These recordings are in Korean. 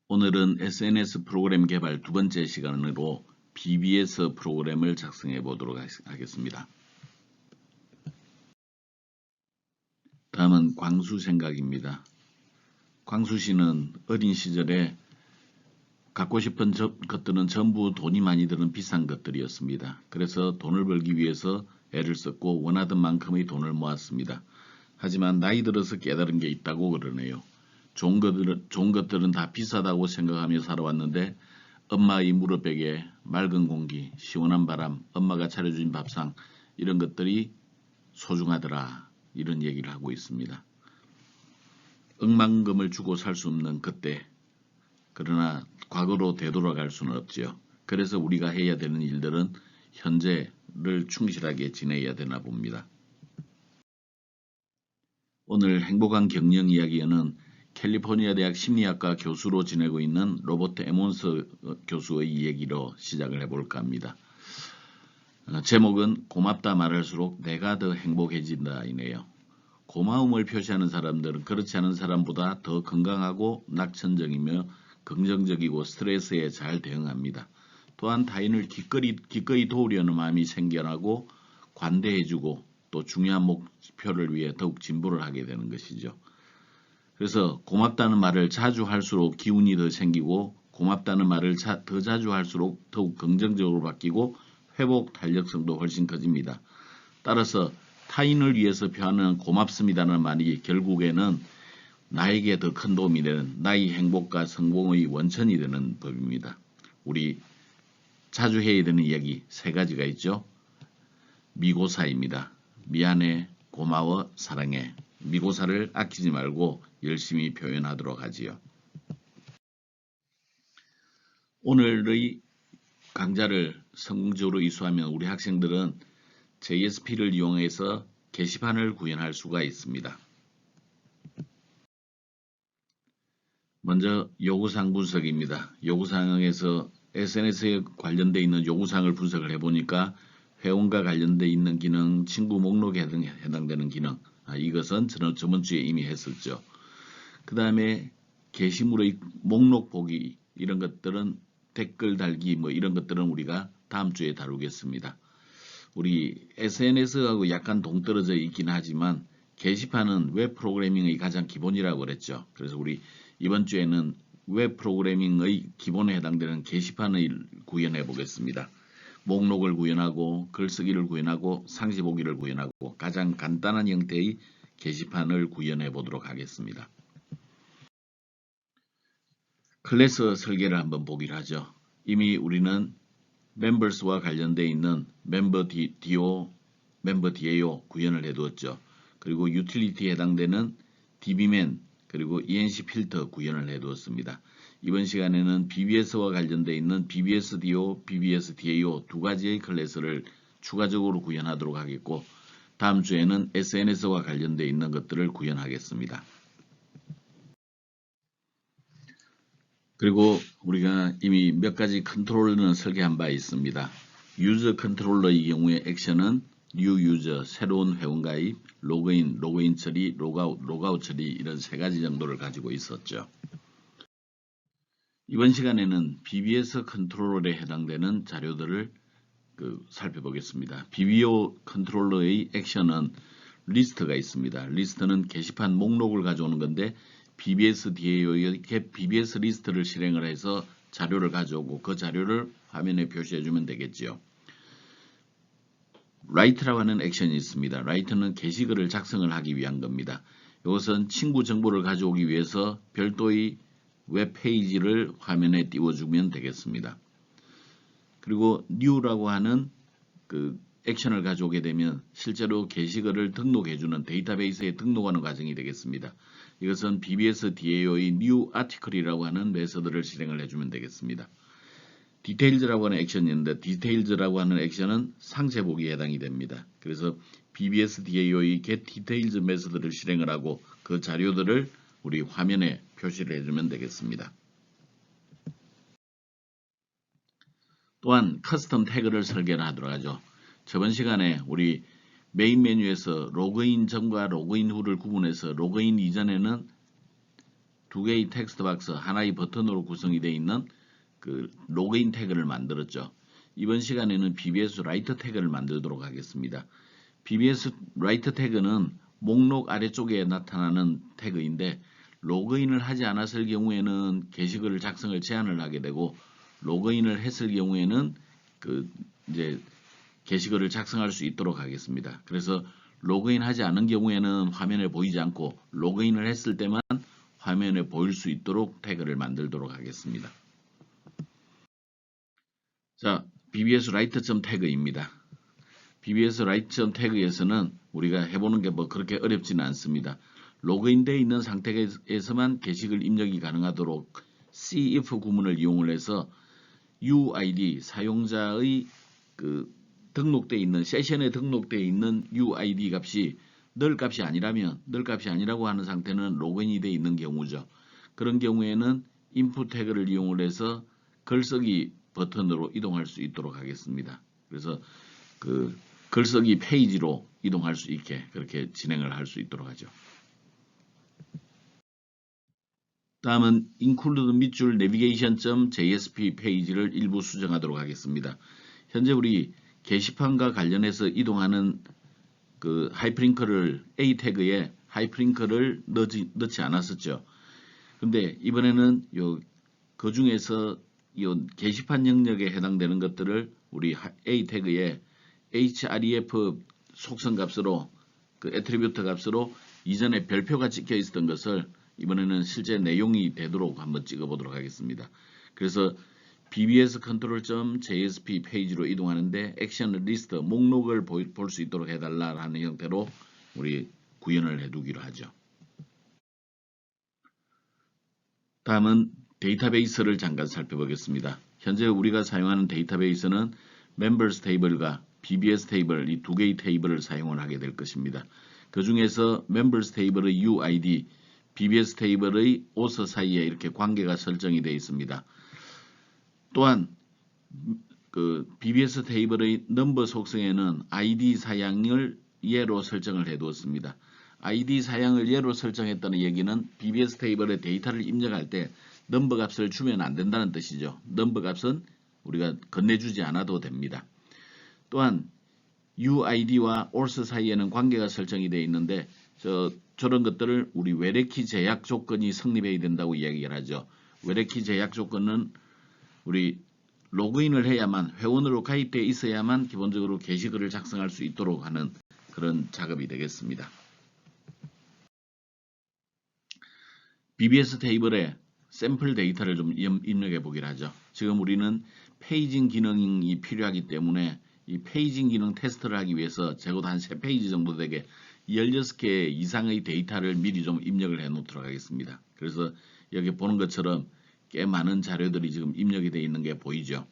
오늘은 SNS 프로그램 개발 두 번째 시간으로 BBS 프로그램을 작성해 보도록 하겠습니다. 다음은 광수 생각입니다. 광수 씨는 어린 시절에 갖고 싶은 것들은 전부 돈이 많이 드는 비싼 것들이었습니다. 그래서 돈을 벌기 위해서 애를 썼고 원하던 만큼의 돈을 모았습니다. 하지만 나이 들어서 깨달은 게 있다고 그러네요. 좋은 것들은 다 비싸다고 생각하며 살아왔는데 엄마의 무릎베개, 맑은 공기, 시원한 바람, 엄마가 차려준 밥상 이런 것들이 소중하더라 이런 얘기를 하고 있습니다. 억만금을 주고 살 수 없는 그때, 그러나 과거로 되돌아갈 수는 없지요. 그래서 우리가 해야 되는 일들은 현재를 충실하게 지내야 되나 봅니다. 오늘 행복한 경영 이야기에는 캘리포니아 대학 심리학과 교수로 지내고 있는 로버트 에몬스 교수의 얘기로 시작을 해볼까 합니다. 제목은 고맙다 말할수록 내가 더 행복해진다 이네요. 고마움을 표시하는 사람들은 그렇지 않은 사람보다 더 건강하고 낙천적이며 긍정적이고 스트레스에 잘 대응합니다. 또한 타인을 기꺼이 도우려는 마음이 생겨나고 관대해지고 또 중요한 목표를 위해 더욱 진보를 하게 되는 것이죠. 그래서 고맙다는 말을 자주 할수록 기운이 더 생기고 고맙다는 말을 더 자주 할수록 더욱 긍정적으로 바뀌고 회복 탄력성도 훨씬 커집니다. 따라서 타인을 위해서 표하는 고맙습니다는 말이 결국에는 나에게 더 큰 도움이 되는 나의 행복과 성공의 원천이 되는 법입니다. 우리 자주 해야 되는 이야기 세 가지가 있죠. 미고사입니다. 미안해, 고마워, 사랑해. 미고사를 아끼지 말고 열심히 표현하도록 하지요. 오늘의 강좌를 성공적으로 이수하면 우리 학생들은 JSP를 이용해서 게시판을 구현할 수가 있습니다. 먼저 요구사항 분석입니다. 요구사항에서 SNS에 관련되어 있는 요구사항을 분석을 해보니까 회원과 관련되어 있는 기능, 친구 목록에 해당되는 기능, 이것은 저번 주에 이미 했었죠. 그 다음에 게시물의 목록 보기 이런 것들은 댓글 달기 이런 것들은 우리가 다음 주에 다루겠습니다. 우리 SNS하고 약간 동떨어져 있긴 하지만 게시판은 웹 프로그래밍의 가장 기본이라고 그랬죠. 그래서 우리 이번 주에는 웹 프로그래밍의 기본에 해당되는 게시판을 구현해 보겠습니다. 목록을 구현하고 글쓰기를 구현하고 상시 보기를 구현하고 가장 간단한 형태의 게시판을 구현해 보도록 하겠습니다. 클래스 설계를 한번 보기로 하죠. 이미 우리는 멤버스와 관련되어 있는 멤버 DO, 멤버 DAO 구현을 해두었죠. 그리고 유틸리티에 해당되는 DBman 그리고 ENC 필터 구현을 해두었습니다. 이번 시간에는 BBS와 관련되어 있는 BBS DO, BBS DAO 두 가지의 클래스를 추가적으로 구현하도록 하겠고 다음 주에는 SNS와 관련되어 있는 것들을 구현하겠습니다. 그리고 우리가 이미 몇 가지 컨트롤러는 설계한 바 있습니다. 유저 컨트롤러의 경우에 액션은 new user, 새로운 회원 가입, 로그인 처리, 로그아웃 처리 이런 세 가지 정도를 가지고 있었죠. 이번 시간에는 BBS 컨트롤러에 해당되는 자료들을 살펴보겠습니다. BBO 컨트롤러의 액션은 리스트가 있습니다. 리스트는 게시판 목록을 가져오는 건데 BBS DAO의 BBS 리스트를 실행을 해서 자료를 가져오고 그 자료를 화면에 표시해 주면 되겠지요. write라고 하는 액션이 있습니다. write는 게시글을 작성을 하기 위한 겁니다. 이것은 친구 정보를 가져오기 위해서 별도의 웹페이지를 화면에 띄워주면 되겠습니다. 그리고 new라고 하는 액션을 가져오게 되면 실제로 게시글을 등록해주는 데이터베이스에 등록하는 과정이 되겠습니다. 이것은 BBS DAO의 new article이라고 하는 메서드를 실행을 해주면 되겠습니다. details라고 하는 액션이 있는데 details라고 하는 액션은 상세 보기에 해당이 됩니다. 그래서 BBS DAO의 get details 메서드를 실행을 하고 그 자료들을 우리 화면에 표시를 해주면 되겠습니다. 또한 커스텀 태그를 설계를 하도록 하죠. 저번 시간에 우리 메인 메뉴에서 로그인 전과 로그인 후를 구분해서 로그인 이전에는 두 개의 텍스트 박스, 하나의 버튼으로 구성이 되어 있는 그 로그인 태그를 만들었죠. 이번 시간에는 BBS 라이터 태그를 만들도록 하겠습니다. BBS 라이터 태그는 목록 아래쪽에 나타나는 태그인데 로그인을 하지 않았을 경우에는 게시글을 작성을 제한을 하게 되고 로그인을 했을 경우에는 그 이제 게시글을 작성할 수 있도록 하겠습니다. 그래서 로그인하지 않은 경우에는 화면에 보이지 않고 로그인을 했을 때만 화면에 보일 수 있도록 태그를 만들도록 하겠습니다. 자, BBS 라이터 태그입니다. BBS 라이터 태그에서는 우리가 해보는 게 뭐 그렇게 어렵지는 않습니다. 로그인되어 있는 상태에서만 게시글 입력이 가능하도록 cif 구문을 이용을 해서 UID 사용자의 그 등록되어 있는 세션에 등록되어 있는 UID 값이 널 값이 아니라면 널 값이 아니라고 하는 상태는 로그인이 되어 있는 경우죠. 그런 경우에는 input 태그를 이용을 해서 글쓰기 버튼으로 이동할 수 있도록 하겠습니다. 그래서 그 글쓰기 페이지로 이동할 수 있게 그렇게 진행을 할 수 있도록 하죠. 다음은 include 밑줄 navigation.jsp 페이지를 일부 수정하도록 하겠습니다. 현재 우리 게시판과 관련해서 이동하는 그 하이프링크를 A 태그에 하이프링크를 넣지 않았었죠. 근데 이번에는 그 중에서 요 게시판 영역에 해당되는 것들을 우리 A 태그에 href 속성 값으로 그 애트리뷰트 값으로 이전에 별표가 찍혀 있었던 것을 이번에는 실제 내용이 되도록 한번 찍어 보도록 하겠습니다. 그래서 BBS 컨트롤.jsp 페이지로 이동하는데 액션 리스트 목록을 볼 수 있도록 해달라는 형태로 우리 구현을 해두기로 하죠. 다음은 데이터베이스를 잠깐 살펴보겠습니다. 현재 우리가 사용하는 데이터베이스는 members table과 BBS 테이블 이 두 개의 테이블을 사용을 하게 될 것입니다. 그 중에서 members table의 UID, BBS 테이블의 author 사이에 이렇게 관계가 설정이 되어 있습니다. 또한 그 BBS 테이블의 넘버 속성에는 ID 사양을 예로 설정을 해 두었습니다. ID 사양을 예로 설정했다는 얘기는 BBS 테이블에 데이터를 입력할 때 넘버 값을 주면 안 된다는 뜻이죠. 넘버 값은 우리가 건네주지 않아도 됩니다. 또한 UID와 author 사이에는 관계가 설정이 되어 있는데 저런 것들을 우리 외래키 제약 조건이 성립해야 된다고 이야기를 하죠. 외래키 제약 조건은 우리 로그인을 해야만 회원으로 가입되어 있어야만 기본적으로 게시글을 작성할 수 있도록 하는 그런 작업이 되겠습니다. BBS 테이블에 샘플 데이터를 좀 입력해 보기로 하죠. 지금 우리는 페이징 기능이 필요하기 때문에 이 페이징 기능 테스트를 하기 위해서 적어도 한 3페이지 정도 되게 16개 이상의 데이터를 미리 좀 입력을 해 놓도록 하겠습니다. 그래서 여기 보는 것처럼 꽤 많은 자료들이 지금 입력이 되어 있는 게 보이죠.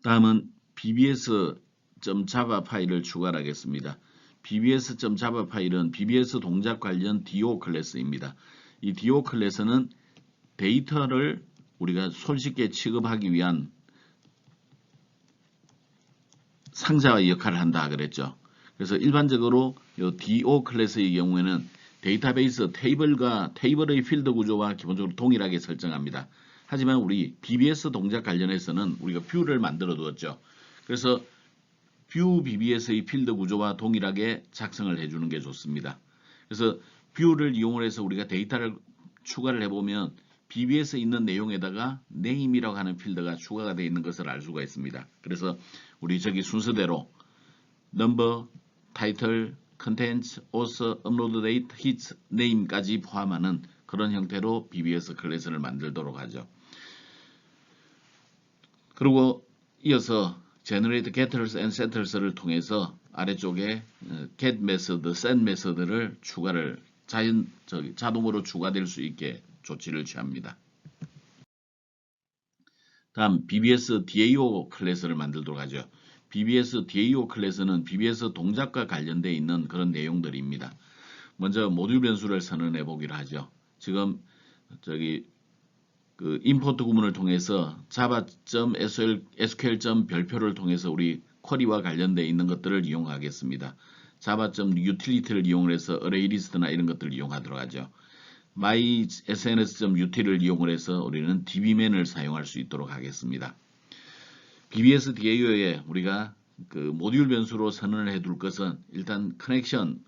다음은 bbs.java 파일을 추가를 하겠습니다. bbs.java 파일은 BBS 동작 관련 DO 클래스입니다. 이 DO 클래스는 데이터를 우리가 손쉽게 취급하기 위한 상자의 역할을 한다 그랬죠. 그래서 일반적으로 이 DO 클래스의 경우에는 데이터베이스 테이블의 필드 구조와 기본적으로 동일하게 설정합니다. 하지만 우리 BBS 동작 관련해서는 우리가 뷰를 만들어 두었죠. 그래서 뷰 BBS의 필드 구조와 동일하게 작성을 해주는 게 좋습니다. 그래서 뷰를 이용을 해서 우리가 데이터를 추가를 해보면 BBS에 있는 내용에다가 name이라고 하는 필드가 추가가 되어 있는 것을 알 수가 있습니다. 그래서 우리 저기 순서대로 number, title, contents, author, upload date, hit, name까지 포함하는 그런 형태로 BBS 클래스를 만들도록 하죠. 그리고 이어서 generate getters and setters를 통해서 아래쪽에 get method, send method를 자동으로 추가될 수 있게 조치를 취합니다. 다음 BBS DAO 클래스를 만들도록 하죠. BBS DAO 클래스는 BBS 동작과 관련되어 있는 그런 내용들입니다. 먼저 모듈 변수를 선언해 보기로 하죠. 지금 저기 그 임포트 구문을 통해서 java.sql 별표를 통해서 우리 쿼리와 관련되어 있는 것들을 이용하겠습니다. java.utility를 이용해서 array list나 이런 것들을 이용하도록 하죠. mysns.ut를 이용을 해서 우리는 dbman을 사용할 수 있도록 하겠습니다. BBS DAO에 우리가 그 모듈 변수로 선언을 해둘 것은 일단 커넥션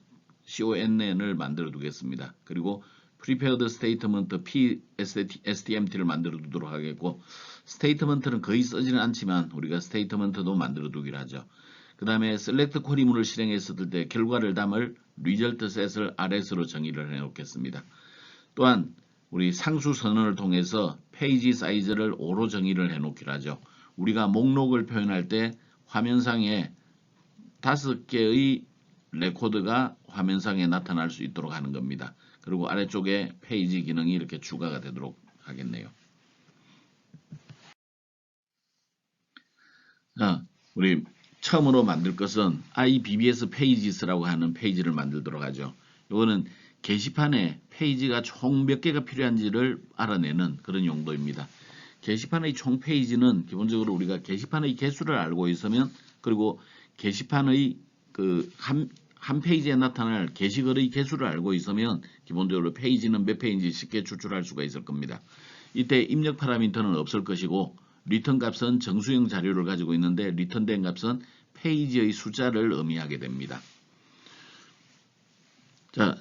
CONN을 만들어 두겠습니다. 그리고 prepared statement PSTMT를 만들어 두도록 하겠고, 스테이트먼트는 거의 쓰지는 않지만 우리가 스테이트먼트도 만들어 두기로 하죠. 그 다음에 select 쿼리문을 실행했을 때 결과를 담을 result set을 RS로 정의를 해 놓겠습니다. 또한 우리 상수 선언을 통해서 페이지 사이즈를 5로 정의를 해 놓기로 하죠. 우리가 목록을 표현할 때 화면상에 5개의 레코드가 화면상에 나타날 수 있도록 하는 겁니다. 그리고 아래쪽에 페이지 기능이 이렇게 추가가 되도록 하겠네요. 자, 우리 처음으로 만들 것은 iBBS Pages라고 하는 페이지를 만들도록 하죠. 이거는 게시판에 페이지가 총 몇 개가 필요한지를 알아내는 그런 용도입니다. 게시판의 총 페이지는 기본적으로 우리가 게시판의 개수를 알고 있으면, 그리고 게시판의 그 한 페이지에 나타날 게시글의 개수를 알고 있으면 기본적으로 페이지는 몇 페이지인지 쉽게 추출할 수가 있을 겁니다. 이때 입력 파라미터는 없을 것이고, 리턴 값은 정수형 자료를 가지고 있는데 리턴된 값은 페이지의 숫자를 의미하게 됩니다. 자,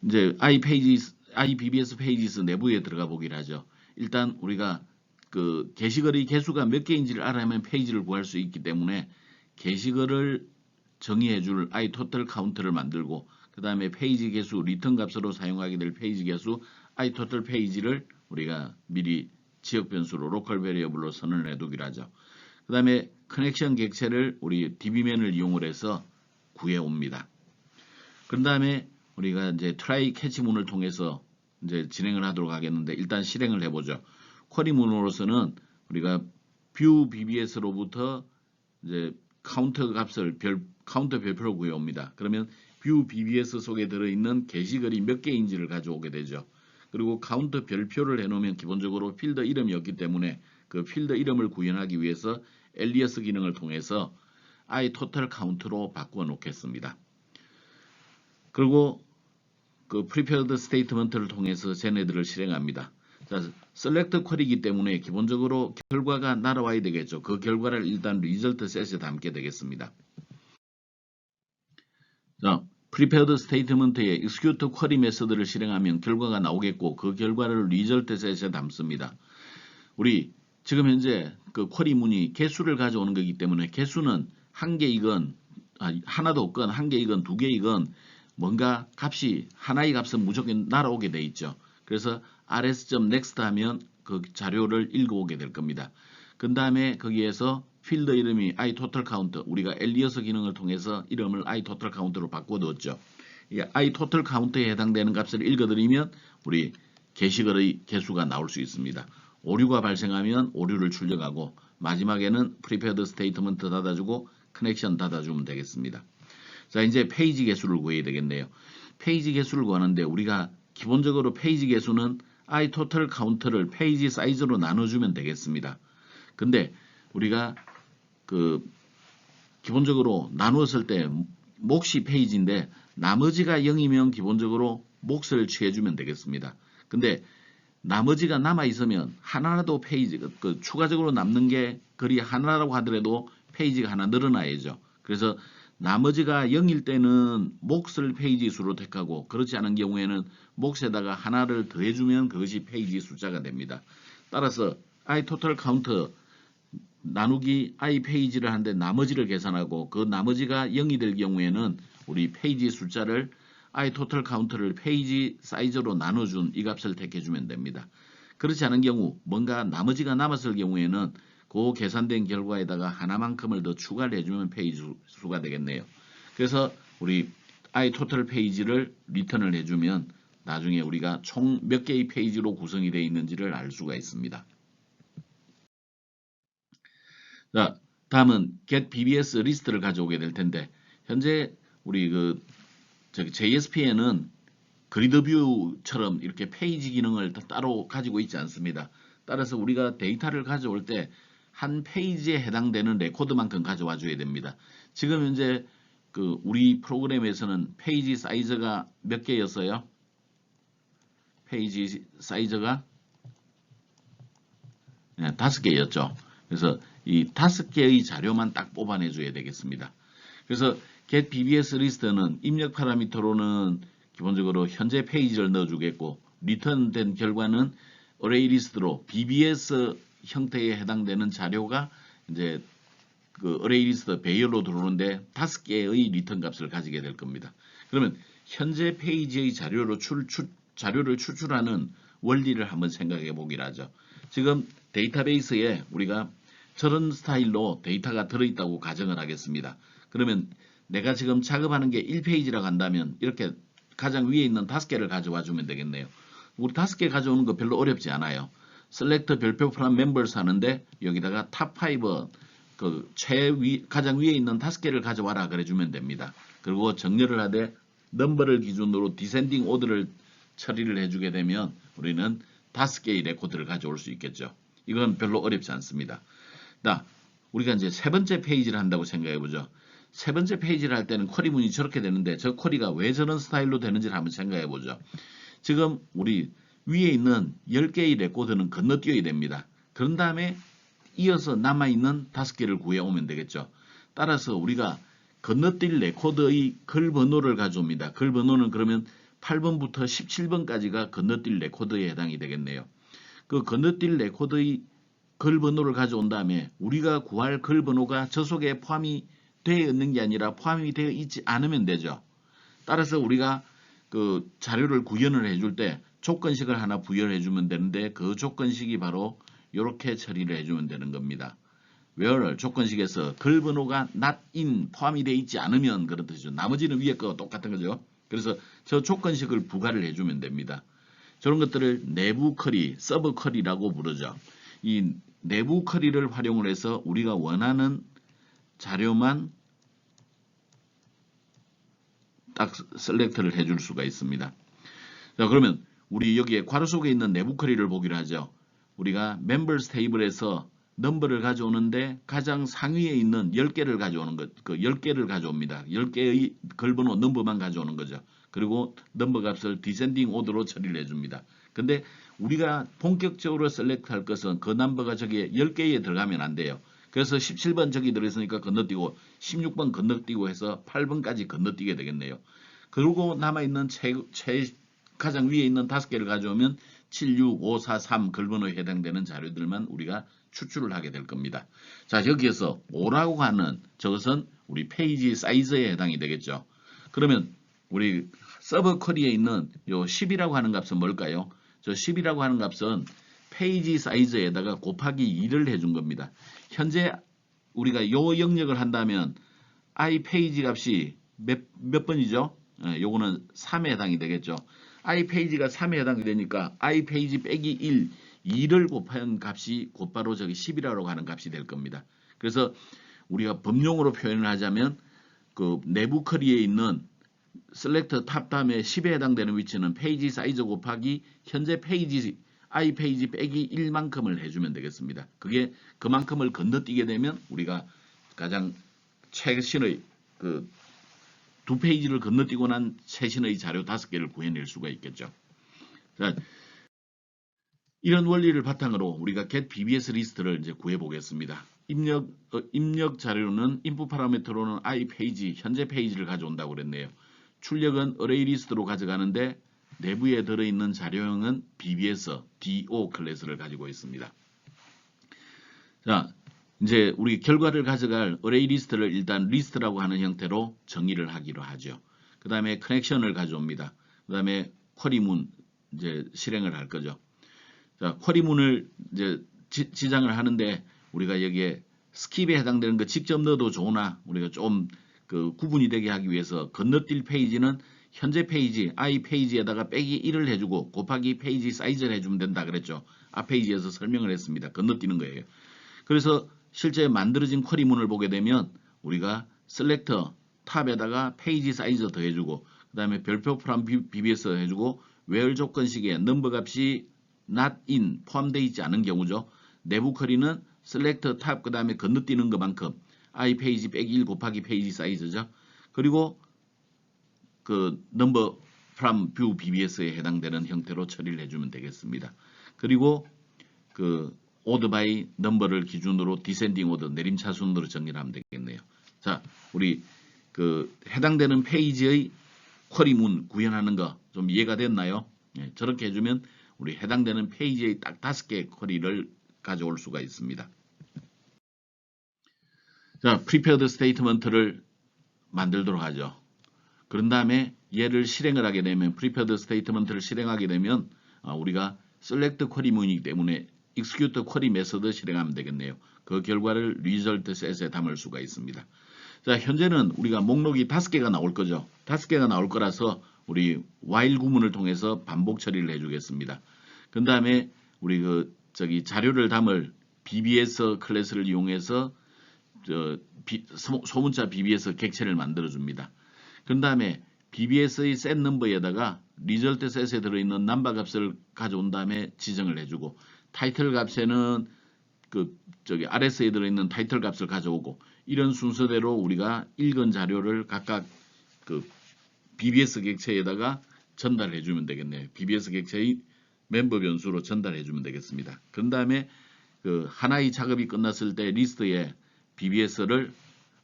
이제 iBBS Pages 내부에 들어가 보기를 하죠. 일단 우리가 그 게시글의 개수가 몇 개인지를 알아야만 페이지를 구할 수 있기 때문에 게시글을 정의해줄 iTotal 카운트를 만들고, 그 다음에 페이지 개수 리턴 값으로 사용하게 될 페이지 개수 iTotal 페이지를 우리가 미리 지역 변수로 로컬 베리어블로 선언을 해두기로 하죠. 그 다음에 커넥션 객체를 우리 dbman을 이용을 해서 구해옵니다. 그 다음에 우리가 이제 try 캐치문을 통해서 이제 진행을 하도록 하겠는데, 일단 실행을 해보죠. 쿼리문으로서는 우리가 view bbs로부터 이제 카운터 값을 카운터 별표로 구해옵니다. 그러면 view bbs 속에 들어있는 게시글이 몇 개인지를 가져오게 되죠. 그리고 카운터 별표를 해놓으면 기본적으로 필드 이름이 없기 때문에 그 필드 이름을 구현하기 위해서 alias 기능을 통해서 iTotal count로 바꾸어 놓겠습니다. 그리고 그 prepared statement를 통해서 쟤네들을 실행합니다. 자, select 쿼리이기 때문에 기본적으로 결과가 날아와야 되겠죠. 그 결과를 일단 result set에 담게 되겠습니다. 자, prepared statement에 execute query 메서드를 실행하면 결과가 나오겠고, 그 결과를 result set에 담습니다. 우리 지금 현재 그 쿼리문이 개수를 가져오는 거기 때문에 개수는 한 개이건 하나도 없건 한 개이건 두 개이건 뭔가 값이 하나의 값은 무조건 날아오게 돼 있죠. 그래서 rs.next 하면 그 자료를 읽어오게 될 겁니다. 그 다음에 거기에서 필드 이름이 iTotalCount, 우리가 alias 기능을 통해서 이름을 iTotalCount로 바꿔뒀죠. 이 iTotalCount에 해당되는 값을 읽어드리면 우리 게시글의 개수가 나올 수 있습니다. 오류가 발생하면 오류를 출력하고, 마지막에는 prepared statement 닫아주고 커넥션 닫아주면 되겠습니다. 자, 이제 페이지 개수를 구해야 되겠네요. 페이지 개수를 구하는데 우리가 기본적으로 페이지 개수는 iTotalCount를 페이지 사이즈로 나눠주면 되겠습니다. 근데 우리가 그 기본적으로 나누었을 때 몫이 페이지인데 나머지가 0이면 기본적으로 몫을 취해주면 되겠습니다. 근데 나머지가 남아 있으면 하나라도 페이지 그 추가적으로 남는 게 글이 하나라고 하더라도 페이지가 하나 늘어나야죠. 그래서 나머지가 0일 때는 몫을 페이지 수로 택하고, 그렇지 않은 경우에는 몫에다가 하나를 더해주면 그것이 페이지 숫자가 됩니다. 따라서 iTotalCount 나누기 iPage를 하는데 나머지를 계산하고, 그 나머지가 0이 될 경우에는 우리 페이지 숫자를 iTotalCount를 페이지 사이즈로 나눠준 이 값을 택해주면 됩니다. 그렇지 않은 경우 뭔가 나머지가 남았을 경우에는 그 계산된 결과에다가 하나만큼을 더 추가를 해주면 페이지 수가 되겠네요. 그래서 우리 iTotal 페이지를 리턴을 해주면 나중에 우리가 총 몇 개의 페이지로 구성이 되어 있는지를 알 수가 있습니다. 자, 다음은 get BBS 리스트를 가져오게 될 텐데, 현재 우리 그 JSP에는 그리드 뷰처럼 이렇게 페이지 기능을 따로 가지고 있지 않습니다. 따라서 우리가 데이터를 가져올 때 한 페이지에 해당되는 레코드만큼 가져와 줘야 됩니다. 지금 현재 우리 프로그램에서는 페이지 사이즈가 몇 개였어요? 페이지 사이즈가 5개였죠. 그래서 이 5개의 자료만 딱 뽑아내 줘야 되겠습니다. 그래서 get BBS 리스트는 입력 파라미터로는 기본적으로 현재 페이지를 넣어주겠고 리턴된 결과는 어레이 리스트로 BBS 형태에 해당되는 자료가 이제 그 어레이 리스트 배열로 들어오는데 5개의 리턴 값을 가지게 될 겁니다. 그러면 현재 페이지의 자료를 추출하는 원리를 한번 생각해 보기로 하죠. 지금 데이터베이스에 우리가 저런 스타일로 데이터가 들어있다고 가정을 하겠습니다. 그러면 내가 지금 작업하는 게 1페이지라고 한다면 이렇게 가장 위에 있는 5개를 가져와 주면 되겠네요. 우리 5개 가져오는 거 별로 어렵지 않아요. 셀렉트 별표 프람 멤버스 하는데 여기다가 탑5 가장 위에 있는 5개를 가져와라 그래주면 됩니다. 그리고 정렬을 하되 넘버를 기준으로 디센딩 오더를 처리를 해주게 되면 우리는 5개의 레코드를 가져올 수 있겠죠. 이건 별로 어렵지 않습니다. 우리가 이제 세 번째 페이지를 한다고 생각해 보죠. 세 번째 페이지를 할 때는 쿼리문이 저렇게 되는데 저 쿼리가 왜 저런 스타일로 되는지를 한번 생각해 보죠. 지금 우리 위에 있는 10개의 레코드는 건너뛰어야 됩니다. 그런 다음에 이어서 남아있는 5개를 구해오면 되겠죠. 따라서 우리가 건너뛸 레코드의 글 번호를 가져옵니다. 글 번호는 그러면 8번부터 17번까지가 건너뛸 레코드에 해당이 되겠네요. 그 건너뛸 레코드의 글 번호를 가져온 다음에 우리가 구할 글 번호가 저 속에 포함이 되어 있는 게 아니라 포함이 되어 있지 않으면 되죠. 따라서 우리가 그 자료를 구현을 해줄 때 조건식을 하나 부여해 주면 되는데 그 조건식이 바로 이렇게 처리를 해주면 되는 겁니다. where 조건식에서 글 번호가 not in 포함이 되어 있지 않으면 그런 뜻이죠. 나머지는 위에 거 똑같은 거죠. 그래서 저 조건식을 부과를 해주면 됩니다. 저런 것들을 내부 쿼리, 서브 쿼리라고 부르죠. 이 내부 쿼리를 활용을 해서 우리가 원하는 자료만 딱 셀렉트를 해줄 수가 있습니다. 자, 그러면 우리 여기에 괄호 속에 있는 내부 쿼리를 보기로 하죠. 우리가 멤버스 테이블에서 넘버를 가져오는데 가장 상위에 있는 10개를 가져오는 것, 그 10개를 가져옵니다. 10개의 글번호 넘버만 가져오는 거죠. 그리고 넘버 값을 디센딩 오더로 처리를 해줍니다. 근데 우리가 본격적으로 셀렉트 할 것은 그 넘버가 저기에 10개에 들어가면 안 돼요. 그래서 17번 저기 들어있으니까 건너뛰고 16번 건너뛰고 해서 8번까지 건너뛰게 되겠네요. 그리고 남아있는 가장 위에 있는 5개를 가져오면 7, 6, 5, 4, 3 글번호에 해당되는 자료들만 우리가 추출을 하게 될 겁니다. 자, 여기에서 5라고 하는 저것은 우리 페이지 사이즈에 해당이 되겠죠. 그러면 우리 서브 쿼리에 있는 요 10이라고 하는 값은 뭘까요? 저 10이라고 하는 값은 페이지 사이즈에다가 곱하기 2를 해준 겁니다. 현재 우리가 요 영역을 한다면 i 페이지 값이 몇 번이죠? 요거는 3에 해당이 되겠죠. i 페이지가 3에 해당이 되니까 i 페이지 빼기 1, 2를 곱한 값이 곧바로 저기 10이라고 하는 값이 될 겁니다. 그래서 우리가 법용으로 표현을 하자면 그 내부 쿼리에 있는 셀렉터 탑 다음에 10에 해당되는 위치는 페이지 사이즈 곱하기 현재 페이지 i 페이지 빼기 1만큼을 해주면 되겠습니다. 그게 그만큼을 건너뛰게 되면 우리가 가장 최신의 그 두 페이지를 건너뛰고 난 최신의 자료 5개를 구해낼 수가 있겠죠. 자, 이런 원리를 바탕으로 우리가 get BBS 리스트를 이제 구해 보겠습니다. 입력 자료는 인풋 파라미터로는 i 페이지, 현재 페이지를 가져온다고 그랬네요. 출력은 array 리스트로 가져가는데 내부에 들어있는 자료형은 BBS DO 클래스를 가지고 있습니다. 자, 이제 우리 결과를 가져갈 array 리스트를 일단 리스트라고 하는 형태로 정의를 하기로 하죠. 그 다음에 커넥션을 가져옵니다. 그 다음에 쿼리문 이제 실행을 할 거죠. 자, 쿼리문을 이제 지정을 하는데 우리가 여기에 스킵에 해당되는 거 직접 넣어도 좋으나 우리가 좀 그 구분이 되게 하기 위해서 건너뛸 페이지는 현재 페이지, i 페이지에다가 빼기 1을 해주고 곱하기 페이지 사이즈를 해주면 된다 그랬죠. 앞 페이지에서 설명을 했습니다. 건너뛰는 거예요. 그래서 실제 만들어진 쿼리문을 보게 되면 우리가 셀렉터 탑에다가 페이지 사이즈 더해주고 그 다음에 별표 프람 BBS 해주고 where 조건식에 넘버 값이 not in 포함되어 있지 않은 경우죠. 내부 쿼리는 셀렉터 탑 그 다음에 건너뛰는 것만큼 i 페이지 빼기 1 곱하기 페이지 사이즈죠. 그리고 그 number from view BBS에 해당되는 형태로 처리를 해주면 되겠습니다. 그리고 그 order by number를 기준으로 descending order 내림차순으로 정리를 하면 되겠네요. 자, 우리 그 해당되는 페이지의 쿼리문 구현하는 거 좀 이해가 됐나요? 네, 저렇게 해주면 우리 해당되는 페이지의 딱 5개의 쿼리를 가져올 수가 있습니다. 자, prepared statement를 만들도록 하죠. 그런 다음에 얘를 실행을 하게 되면 prepared statement를 실행하게 되면 우리가 select 쿼리문이기 때문에 execute 쿼리 메서드 실행하면 되겠네요. 그 결과를 result set에 담을 수가 있습니다. 자, 현재는 우리가 목록이 5개가 나올 거죠. 5개가 나올 거라서 우리 while 구문을 통해서 반복 처리를 해주겠습니다. 그 다음에 우리 자료를 담을 BBS 클래스를 이용해서 소문자 BBS 객체를 만들어 줍니다. 그 다음에 BBS의 set number에다가 result set에 들어있는 number 값을 가져온 다음에 지정을 해주고 타이틀 값에는 RS에 들어있는 타이틀 값을 가져오고 이런 순서대로 우리가 읽은 자료를 각각 BBS 객체에다가 전달해 주면 되겠네요. BBS 객체의 멤버 변수로 전달해 주면 되겠습니다. 그 다음에 하나의 작업이 끝났을 때 리스트에 BBS를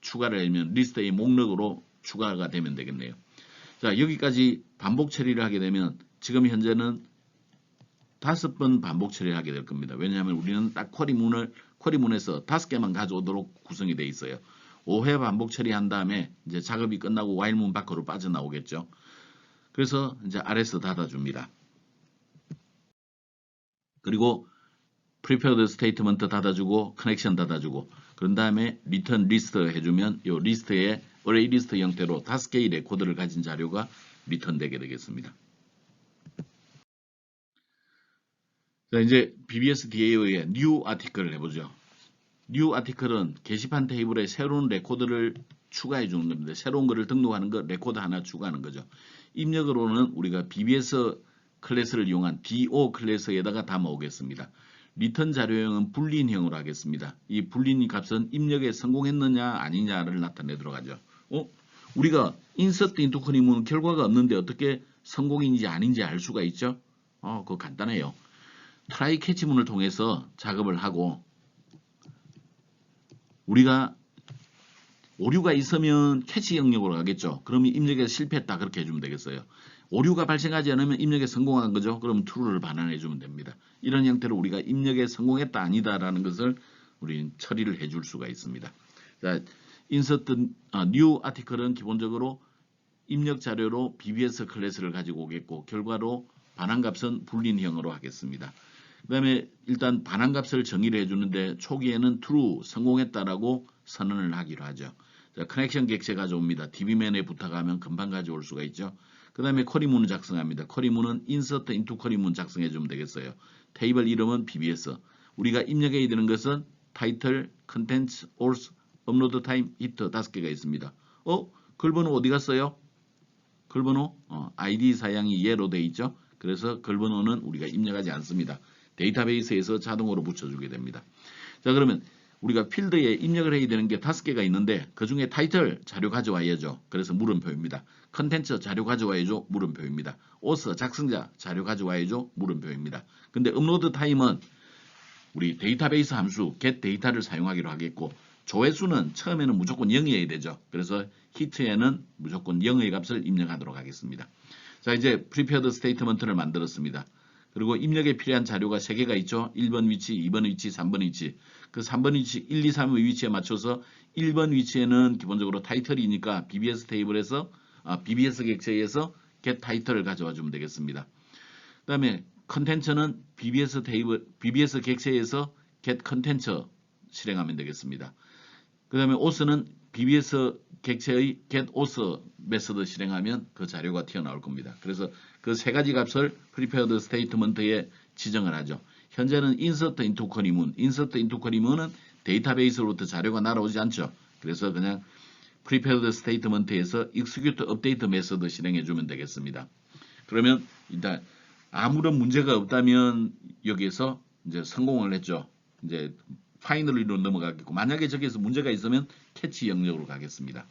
추가를 하면 리스트의 목록으로 추가가 되면 되겠네요. 자, 여기까지 반복 처리를 하게 되면 지금 현재는 5번 반복 처리를 하게 될 겁니다. 왜냐하면 우리는 딱 쿼리문에서 5개만 가져오도록 구성이 되어 있어요. 5회 반복 처리한 다음에 이제 작업이 끝나고 while문 밖으로 빠져나오겠죠. 그래서 이제 RS 닫아줍니다. 그리고 prepared statement 닫아주고 connection 닫아주고 그런 다음에 return list 해주면 이 리스트에 array list 형태로 5개의 레코드를 가진 자료가 return 되게 되겠습니다. 자, 이제 BBS DA의 new article을 해보죠. new article은 게시판 테이블에 새로운 레코드를 추가해 주는 겁니다. 새로운 거를 등록하는 거 레코드 하나 추가하는 거죠. 입력으로는 우리가 BBS 클래스를 이용한 DO 클래스에다가 담아오겠습니다. 리턴 자료형은 불린형으로 하겠습니다. 이 불린 값은 입력에 성공했느냐 아니냐를 나타내도록 하죠. 우리가 insert into 쿼리문 결과가 없는데 어떻게 성공인지 아닌지 알 수가 있죠? 그거 간단해요. try catch문을 통해서 작업을 하고 우리가 오류가 있으면 캐치 영역으로 가겠죠. 그러면 입력에 실패했다 그렇게 해주면 되겠어요. 오류가 발생하지 않으면 입력에 성공한 거죠. 그럼 true를 반환해 주면 됩니다. 이런 형태로 우리가 입력에 성공했다 아니다라는 것을 우리 처리를 해줄 수가 있습니다. 자, insert new article은 기본적으로 입력 자료로 BBS 클래스를 가지고 오겠고 결과로 반환값은 불린형으로 하겠습니다. 그 다음에 일단 반환값을 정의를 해주는데 초기에는 true 성공했다라고 선언을 하기로 하죠. 자, 커넥션 객체 가져옵니다. DB맨에 부탁하면 금방 가져올 수가 있죠. 그 다음에 쿼리문을 작성합니다. 쿼리문은 insert into 쿼리문 작성해주면 되겠어요. 테이블 이름은 BBS. 우리가 입력해야 되는 것은 title, contents, auth, upload time, hit 5개가 있습니다. 글번호 어디 갔어요? 글번호 ID 사양이 예로 되어 있죠. 그래서 글번호는 우리가 입력하지 않습니다. 데이터베이스에서 자동으로 붙여주게 됩니다. 자, 그러면 우리가 필드에 입력을 해야 되는 게 5개가 있는데 그 중에 타이틀 자료 가져와야죠. 그래서 물음표입니다. 컨텐츠 자료 가져와야죠. 물음표입니다. 오스 작성자 자료 가져와야죠. 물음표입니다. 근데 업로드 타임은 우리 데이터베이스 함수 get 데이터를 사용하기로 하겠고 조회수는 처음에는 무조건 0이어야 되죠. 그래서 히트에는 무조건 0의 값을 입력하도록 하겠습니다. 자, 이제 prepared statement를 만들었습니다. 그리고 입력에 필요한 자료가 3개가 있죠. 1번 위치, 2번 위치, 3번 위치. 그 3번 위치, 1, 2, 3의 위치에 맞춰서 1번 위치에는 기본적으로 타이틀이니까 BBS 테이블에서 BBS 객체에서 get 타이틀을 가져와 주면 되겠습니다. 그 다음에 컨텐츠는 BBS 객체에서 get 컨텐츠 실행하면 되겠습니다. 그 다음에 auth는 BBS 객체의 get auth 메서드 실행하면 그 자료가 튀어나올 겁니다. 그래서 그 3가지 값을 prepared statement에 지정을 하죠. 현재는 insert into 쿼리문, insert into 쿼리문은 데이터베이스로부터 자료가 날아오지 않죠. 그래서 그냥 prepared statement에서 execute update 메서드 실행해 주면 되겠습니다. 그러면 일단 아무런 문제가 없다면 여기에서 이제 성공을 했죠. 이제 파이널리로 넘어가겠고 만약에 저기에서 문제가 있으면 캐치 영역으로 가겠습니다.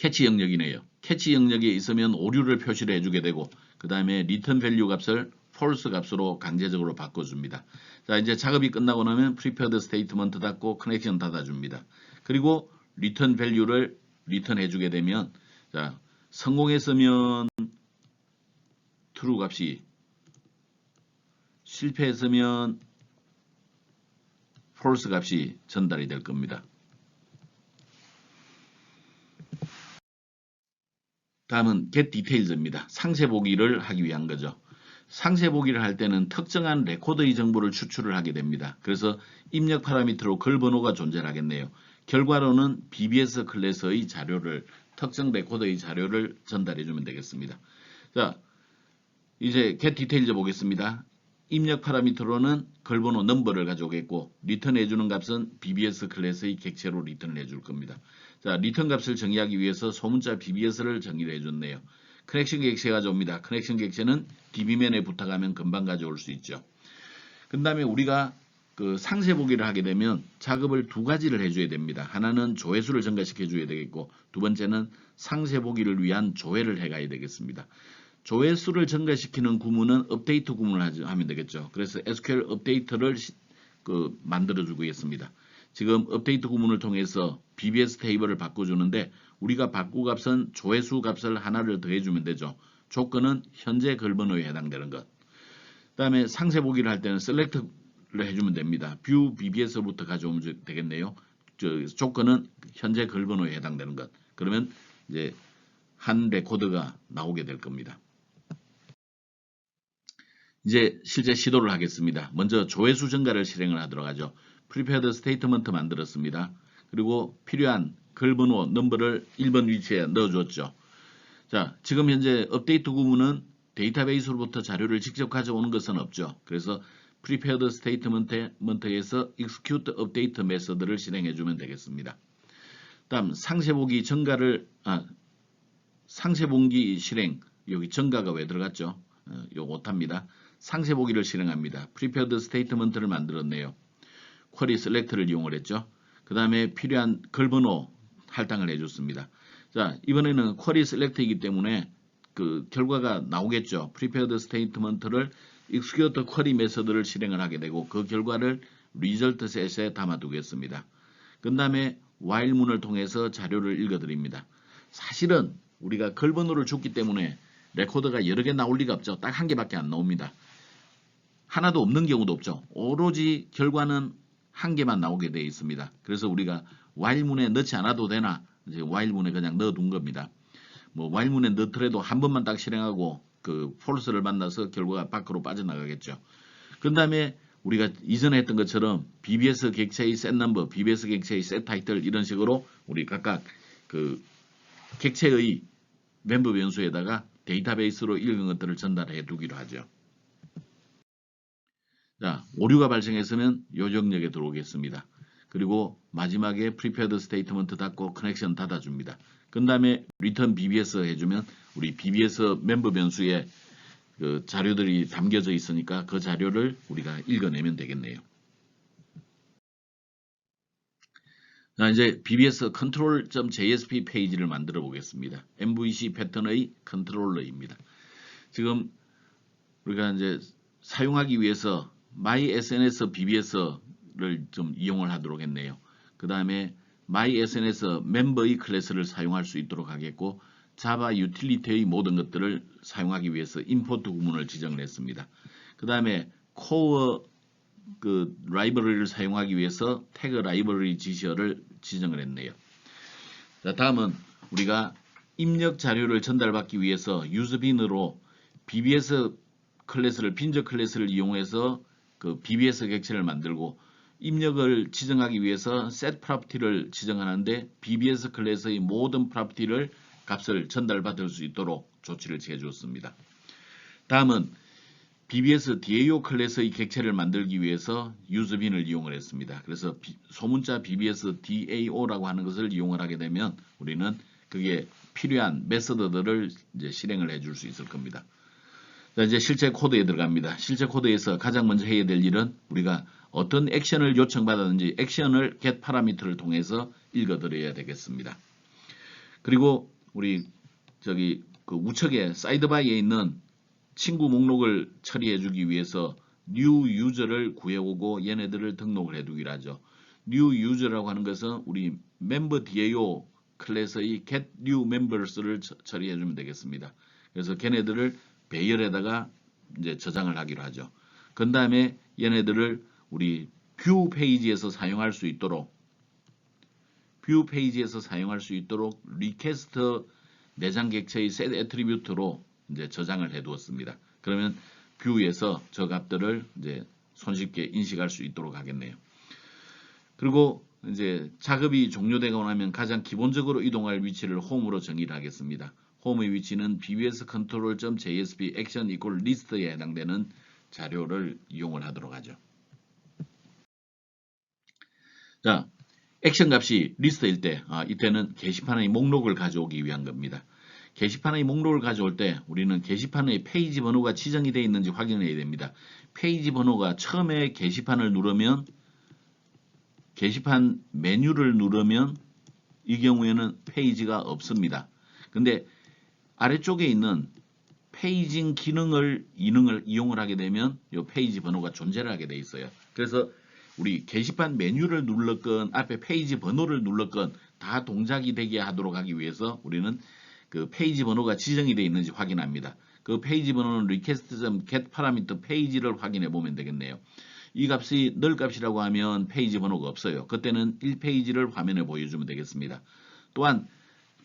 캐치 영역이네요. 캐치 영역에 있으면 오류를 표시를 해주게 되고 그 다음에 리턴 밸류 값을 false 값으로 강제적으로 바꿔줍니다. 자, 이제 작업이 끝나고 나면 prepared statement 닫고 커넥션 닫아줍니다. 그리고 리턴 밸류를 리턴 해주게 되면 자, 성공했으면 true 값이, 실패했으면 false 값이 전달이 될 겁니다. 다음은 get details입니다. 상세 보기를 하기 위한 거죠. 상세 보기를 할 때는 특정한 레코드의 정보를 추출을 하게 됩니다. 그래서 입력 파라미터로 글 번호가 존재하겠네요. 결과로는 BBS 클래스의 자료를, 특정 레코드의 자료를 전달해 주면 되겠습니다. 자, 이제 get details 보겠습니다. 입력 파라미터로는 글 번호 넘버를 가져오겠고 리턴 해주는 값은 BBS 클래스의 객체로 리턴을 해줄 겁니다. 자, 리턴 값을 정의하기 위해서 소문자 BBS를 정의를 해줬네요. 커넥션 객체 가져옵니다. 커넥션 객체는 DB맨에 부탁하면 금방 가져올 수 있죠. 그 다음에 우리가 그 상세 보기를 하게 되면 작업을 두 가지를 해줘야 됩니다. 하나는 조회수를 증가시켜 줘야 되겠고 두 번째는 상세 보기를 위한 조회를 해가야 되겠습니다. 조회수를 증가시키는 구문은 업데이트 구문을 하면 되겠죠. 그래서 SQL 업데이터를 만들어 주고 있습니다. 지금 업데이트 구문을 통해서 BBS 테이블을 바꿔주는데 우리가 바꾸 값은 조회수 값을 하나를 더해주면 되죠. 조건은 현재 글 번호에 해당되는 것. 그 다음에 상세 보기를 할 때는 select를 해주면 됩니다. view BBS부터 가져오면 되겠네요. 조건은 현재 글 번호에 해당되는 것. 그러면 이제 한 레코드가 나오게 될 겁니다. 이제 실제 시도를 하겠습니다. 먼저 조회수 증가를 실행을 하도록 하죠. prepared statement 만들었습니다. 그리고 필요한 글 번호 넘버를 1번 위치에 넣어줬죠. 자, 지금 현재 업데이트 구문은 데이터베이스로부터 자료를 직접 가져오는 것은 없죠. 그래서 prepared statement에서 execute update 메서드를 실행해주면 되겠습니다. 다음 상세보기 증가를 상세보기 실행, 여기 증가가 왜 들어갔죠? 이거 못합니다. 상세보기를 실행합니다. prepared statement를 만들었네요. query select를 이용을 했죠. 그 다음에 필요한 글번호 할당을 해줬습니다. 자, 이번에는 query select이기 때문에 그 결과가 나오겠죠. prepared statement를 execute query 메서드를 실행을 하게 되고 그 결과를 result set에 담아두겠습니다. 그 다음에 while문을 통해서 자료를 읽어드립니다. 사실은 우리가 글번호를 줬기 때문에 레코드가 여러 개 나올 리가 없죠. 딱 한 개밖에 안 나옵니다. 하나도 없는 경우도 없죠. 오로지 결과는 한 개만 나오게 되어 있습니다. 그래서 우리가 while문에 넣지 않아도 되나 이제 while문에 그냥 넣어둔 겁니다. 뭐 while문에 넣더라도 한 번만 딱 실행하고 그 false를 만나서 결과가 밖으로 빠져나가겠죠. 그 다음에 우리가 이전에 했던 것처럼 BBS 객체의 set number, BBS 객체의 set title 이런 식으로 우리 각각 그 객체의 멤버 변수에다가 데이터베이스로 읽은 것들을 전달해 두기로 하죠. 자, 오류가 발생했으면 요 영역에 들어오겠습니다. 그리고 마지막에 prepared statement 닫고 커넥션 닫아줍니다. 그 다음에 return BBS 해주면 우리 BBS 멤버 변수에 그 자료들이 담겨져 있으니까 그 자료를 우리가 읽어내면 되겠네요. 자, 이제 BBS control.jsp 페이지를 만들어 보겠습니다. MVC 패턴의 컨트롤러입니다. 지금 우리가 이제 사용하기 위해서 MySNS BBS를 좀 이용을 하도록 했네요. 그 다음에 MySNS 멤버의 클래스를 사용할 수 있도록 하겠고 자바 유틸리티의 모든 것들을 사용하기 위해서 임포트 구문을 지정을 했습니다. 그 다음에 코어 그 라이브러리를 사용하기 위해서 태그 라이브러리 지시어를 지정을 했네요. 자, 다음은 우리가 입력 자료를 전달받기 위해서 유즈빈으로 BBS 클래스를 빈저 클래스를 이용해서 그 BBS 객체를 만들고 입력을 지정하기 위해서 set property를 지정하는데 BBS 클래스의 모든 property를 값을 전달받을 수 있도록 조치를 취해 주었습니다. 다음은 BBS DAO 클래스의 객체를 만들기 위해서 유즈빈을 이용을 했습니다. 그래서 소문자 BBS DAO라고 하는 것을 이용을 하게 되면 우리는 그게 필요한 메서드들을 이제 실행을 해줄 수 있을 겁니다. 자, 이제 실제 코드에 들어갑니다. 실제 코드에서 가장 먼저 해야 될 일은 우리가 어떤 액션을 요청받았는지 액션을 get 파라미터를 통해서 읽어드려야 되겠습니다. 그리고 우리 저기 그 우측에 사이드바에 있는 친구 목록을 처리해주기 위해서 new user를 구해오고 얘네들을 등록을 해두기로 하죠. new user라고 하는 것은 우리 member DAO 클래스의 get new members를 처리해주면 되겠습니다. 그래서 걔네들을 배열에다가 이제 저장을 하기로 하죠. 그 다음에 얘네들을 우리 뷰 페이지에서 사용할 수 있도록 리퀘스트 내장 객체의 set 애트리뷰트로 이제 저장을 해 두었습니다. 그러면 뷰에서 저 값들을 이제 손쉽게 인식할 수 있도록 하겠네요. 그리고 이제 작업이 종료되고 나면 가장 기본적으로 이동할 위치를 홈으로 정의를 하겠습니다. 홈의 위치는 bbs control.jsp action equal list에 해당되는 자료를 이용을 하도록 하죠. 자, 액션 값이 리스트일 때, 이때는 게시판의 목록을 가져오기 위한 겁니다. 게시판의 목록을 가져올 때 우리는 게시판의 페이지 번호가 지정이 되어 있는지 확인해야 됩니다. 페이지 번호가 처음에 게시판을 누르면 게시판 메뉴를 누르면 이 경우에는 페이지가 없습니다. 근데 아래쪽에 있는 페이징 이능을 이용을 하게 되면 이 페이지 번호가 존재를 하게 되어 있어요. 그래서 우리 게시판 메뉴를 눌렀건 앞에 페이지 번호를 눌렀건 다 동작이 되게 하도록 하기 위해서 우리는 그 페이지 번호가 지정이 되어 있는지 확인합니다. 그 페이지 번호는 request.getParameter 페이지를 확인해 보면 되겠네요. 이 값이 null 값이라고 하면 페이지 번호가 없어요. 그때는 1페이지를 화면에 보여주면 되겠습니다. 또한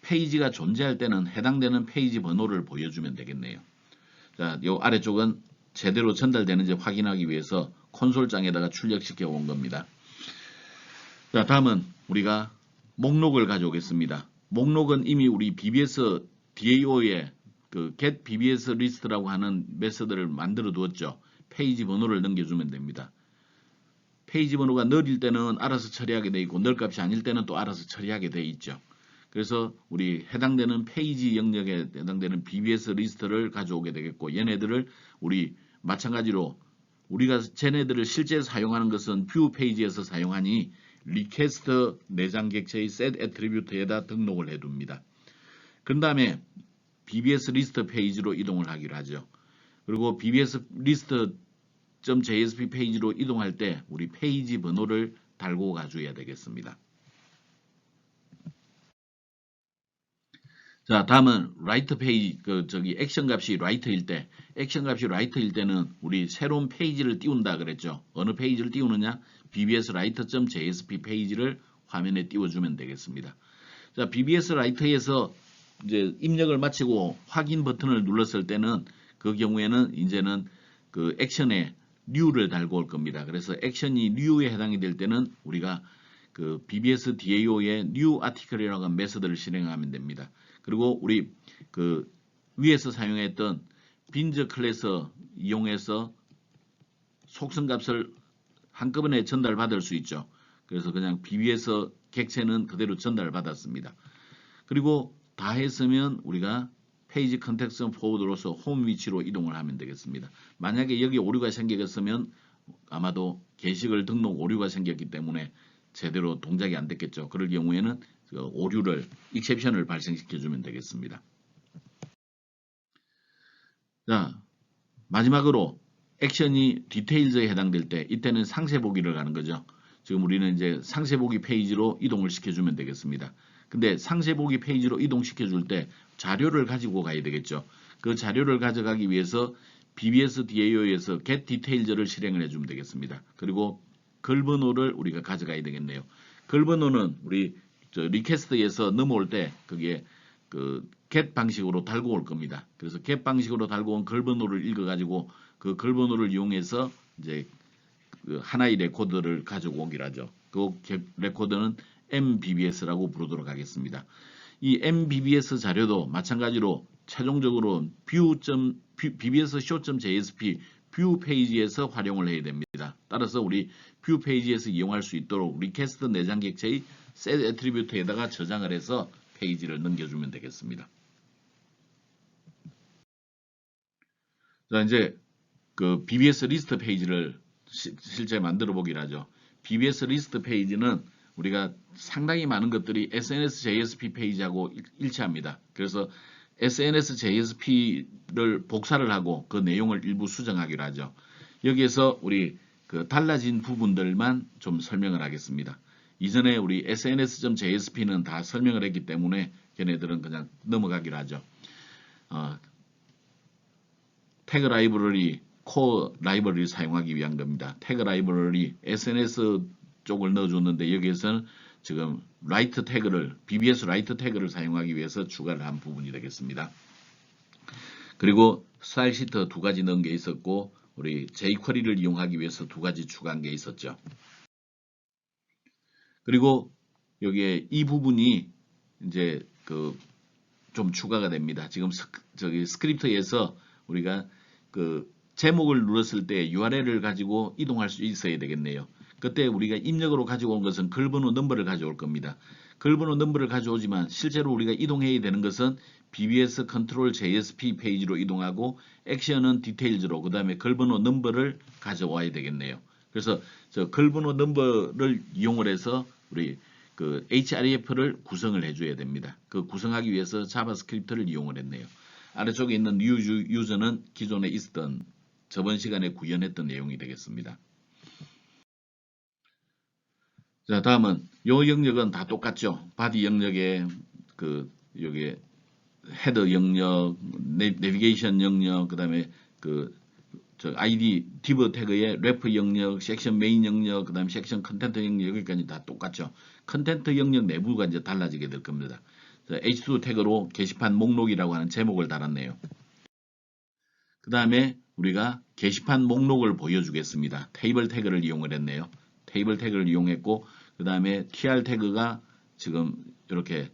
페이지가 존재할 때는 해당되는 페이지 번호를 보여주면 되겠네요. 자, 요 아래쪽은 제대로 전달되는지 확인하기 위해서 콘솔장에다가 출력시켜 온 겁니다. 자, 다음은 우리가 목록을 가져오겠습니다. 목록은 이미 우리 BBS DAO에 그 get BBS list라고 하는 메서드를 만들어 두었죠. 페이지 번호를 넘겨주면 됩니다. 페이지 번호가 null일 때는 알아서 처리하게 되어 있고 null 값이 아닐 때는 또 알아서 처리하게 되어 있죠. 그래서 우리 해당되는 페이지 영역에 해당되는 BBS 리스트를 가져오게 되겠고 얘네들을 우리 마찬가지로 우리가 쟤네들을 실제 사용하는 것은 뷰 페이지에서 사용하니 리퀘스트 내장 객체의 set 애트리뷰트에다 등록을 해둡니다. 그 다음에 BBS 리스트 페이지로 이동을 하기로 하죠. 그리고 BBS 리스트.jsp 페이지로 이동할 때 우리 페이지 번호를 달고 가줘야 되겠습니다. 자, 다음은 write 페이지, 액션 값이 write일 때, 액션 값이 write일 때는 우리 새로운 페이지를 띄운다 그랬죠. 어느 페이지를 띄우느냐? BBS writer.jsp 페이지를 화면에 띄워주면 되겠습니다. 자, BBS writer에서 이제 입력을 마치고 확인 버튼을 눌렀을 때는 그 경우에는 이제는 그 액션에 new를 달고 올 겁니다. 그래서 액션이 new에 해당이 될 때는 우리가 그 BBS DAO의 new article이라고 하는 메서드를 실행하면 됩니다. 그리고 우리 그 위에서 사용했던 빈즈 클래스 이용해서 속성 값을 한꺼번에 전달받을 수 있죠. 그래서 그냥 BBS 객체는 그대로 전달받았습니다. 그리고 다 했으면 우리가 페이지 컨텍스트 포워드로서 홈 위치로 이동을 하면 되겠습니다. 만약에 여기 오류가 생겼으면 아마도 게시글 등록 오류가 생겼기 때문에 제대로 동작이 안 됐겠죠. 그럴 경우에는 그 오류를, 익셉션을 발생시켜 주면 되겠습니다. 자, 마지막으로 액션이 디테일즈에 해당될 때 이때는 상세 보기를 가는 거죠. 지금 우리는 이제 상세 보기 페이지로 이동을 시켜주면 되겠습니다. 근데 상세 보기 페이지로 이동시켜 줄 때 자료를 가지고 가야 되겠죠. 그 자료를 가져가기 위해서 BBS DAO에서 get details를 실행을 해주면 되겠습니다. 그리고 글 번호를 우리가 가져가야 되겠네요. 글 번호는 우리 리퀘스트에서 넘어올 때 그게 그 get 방식으로 달고 올 겁니다. 그래서 get 방식으로 달고 온 글 번호를 읽어가지고 그 글 번호를 이용해서 이제 그 하나의 레코드를 가지고 오기로 하죠. 그 레코드는 MBBS라고 부르도록 하겠습니다. 이 MBBS 자료도 마찬가지로 최종적으로 BBS show.jsp 뷰 페이지에서 활용을 해야 됩니다. 따라서 우리 뷰 페이지에서 이용할 수 있도록 리퀘스트 내장 객체의 set 애트리뷰트에다가 저장을 해서 페이지를 넘겨주면 되겠습니다. 자, 이제 그 BBS 리스트 페이지를 실제 만들어 보기로 하죠. BBS 리스트 페이지는 우리가 상당히 많은 것들이 SNS JSP 페이지하고 일치합니다. 그래서 SNS JSP를 복사를 하고 그 내용을 일부 수정하기로 하죠. 여기에서 우리 그 달라진 부분들만 좀 설명을 하겠습니다. 이전에 우리 SNS.jsp는 다 설명을 했기 때문에 걔네들은 그냥 넘어가기로 하죠. 태그 라이브러리, 코어 라이브러리를 사용하기 위한 겁니다. 태그 라이브러리, SNS 쪽을 넣어줬는데 여기에서는 지금 라이트 태그를, BBS 라이트 태그를 사용하기 위해서 추가를 한 부분이 되겠습니다. 그리고 스타일 시트 두 가지 넣은 게 있었고, 우리 jQuery를 이용하기 위해서 두 가지 추가한 게 있었죠. 그리고 여기에 이 부분이 이제 그 좀 추가가 됩니다. 지금 저기 스크립트에서 우리가 그 제목을 눌렀을 때 URL을 가지고 이동할 수 있어야 되겠네요. 그때 우리가 입력으로 가지고 온 것은 글번호 넘버를 가져올 겁니다. 글번호 넘버를 가져오지만 실제로 우리가 이동해야 되는 것은 BBS 컨트롤 JSP 페이지로 이동하고 액션은 디테일즈로 그 다음에 글번호 넘버를 가져와야 되겠네요. 그래서 저 글번호 넘버를 이용을 해서 우리 그 href를 구성을 해줘야 됩니다. 그 구성하기 위해서 자바스크립트를 이용을 했네요. 아래쪽에 있는 new user는 기존에 있었던 저번 시간에 구현했던 내용이 되겠습니다. 자, 다음은 요 영역은 다 똑같죠. 바디 영역에 그 여기에 헤더 영역, 내비게이션 영역, 그다음에 저 ID div 태그의 레프 영역, 섹션 메인 영역, 그다음에 섹션 컨텐트 영역 여기까지 다 똑같죠. 컨텐트 영역 내부가 이제 달라지게 될 겁니다. H2 태그로 게시판 목록이라고 하는 제목을 달았네요. 그 다음에 우리가 게시판 목록을 보여주겠습니다. 테이블 태그를 이용을 했네요. 테이블 태그를 이용했고 그 다음에 tr 태그가 지금 이렇게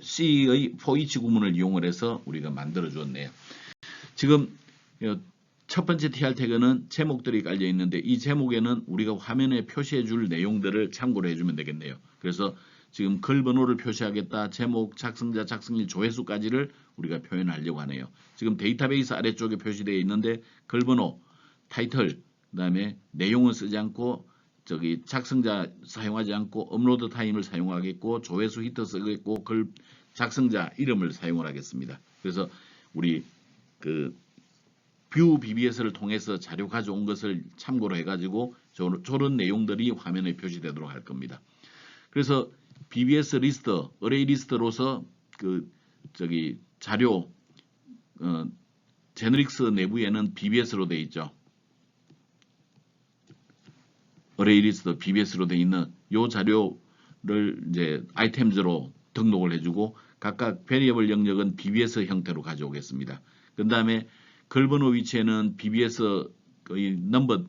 C의 for each 구문을 이용을 해서 우리가 만들어 주었네요. 지금 첫 번째 tr 태그는 제목들이 깔려 있는데 이 제목에는 우리가 화면에 표시해 줄 내용들을 참고로 해주면 되겠네요. 그래서 지금 글 번호를 표시하겠다, 제목, 작성자, 작성일, 조회수까지를 우리가 표현하려고 하네요. 지금 데이터베이스 아래쪽에 표시되어 있는데 글 번호, 타이틀, 그 다음에 내용은 쓰지 않고 저기 작성자 사용하지 않고 업로드 타임을 사용하겠고 조회수 히트 쓰겠고 글 작성자 이름을 사용을 하겠습니다. 그래서 우리 그 뷰 BBS를 통해서 자료 가져온 것을 참고로 해가지고 저런 내용들이 화면에 표시되도록 할 겁니다. 그래서 BBS 리스트, 어레이 리스트로서 그 저기 자료 제너릭스 내부에는 BBS로 되어 있죠. 어레이 리스트 BBS로 되어 있는 요 자료를 이제 아이템즈로 등록을 해주고 각각 베리어블 영역은 BBS 형태로 가져오겠습니다. 그 다음에 글번호 위치에는 BBS의 넘버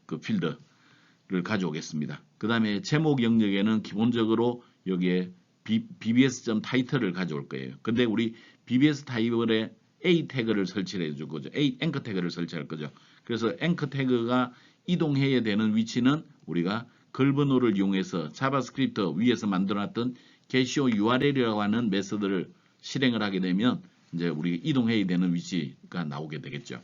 그 필드를 가져오겠습니다. 그 다음에 제목 영역에는 기본적으로 여기에 BBS.title을 가져올 거예요. 근데 우리 BBS 타입의 A 태그를 설치를 해줄 거죠. A 앵커 태그를 설치할 거죠. 그래서 앵커 태그가 이동해야 되는 위치는 우리가 글번호를 이용해서 자바스크립트 위에서 만들어놨던 게시오 URL이라고 하는 메서드를 실행을 하게 되면 이제 우리 이동해야 되는 위치가 나오게 되겠죠.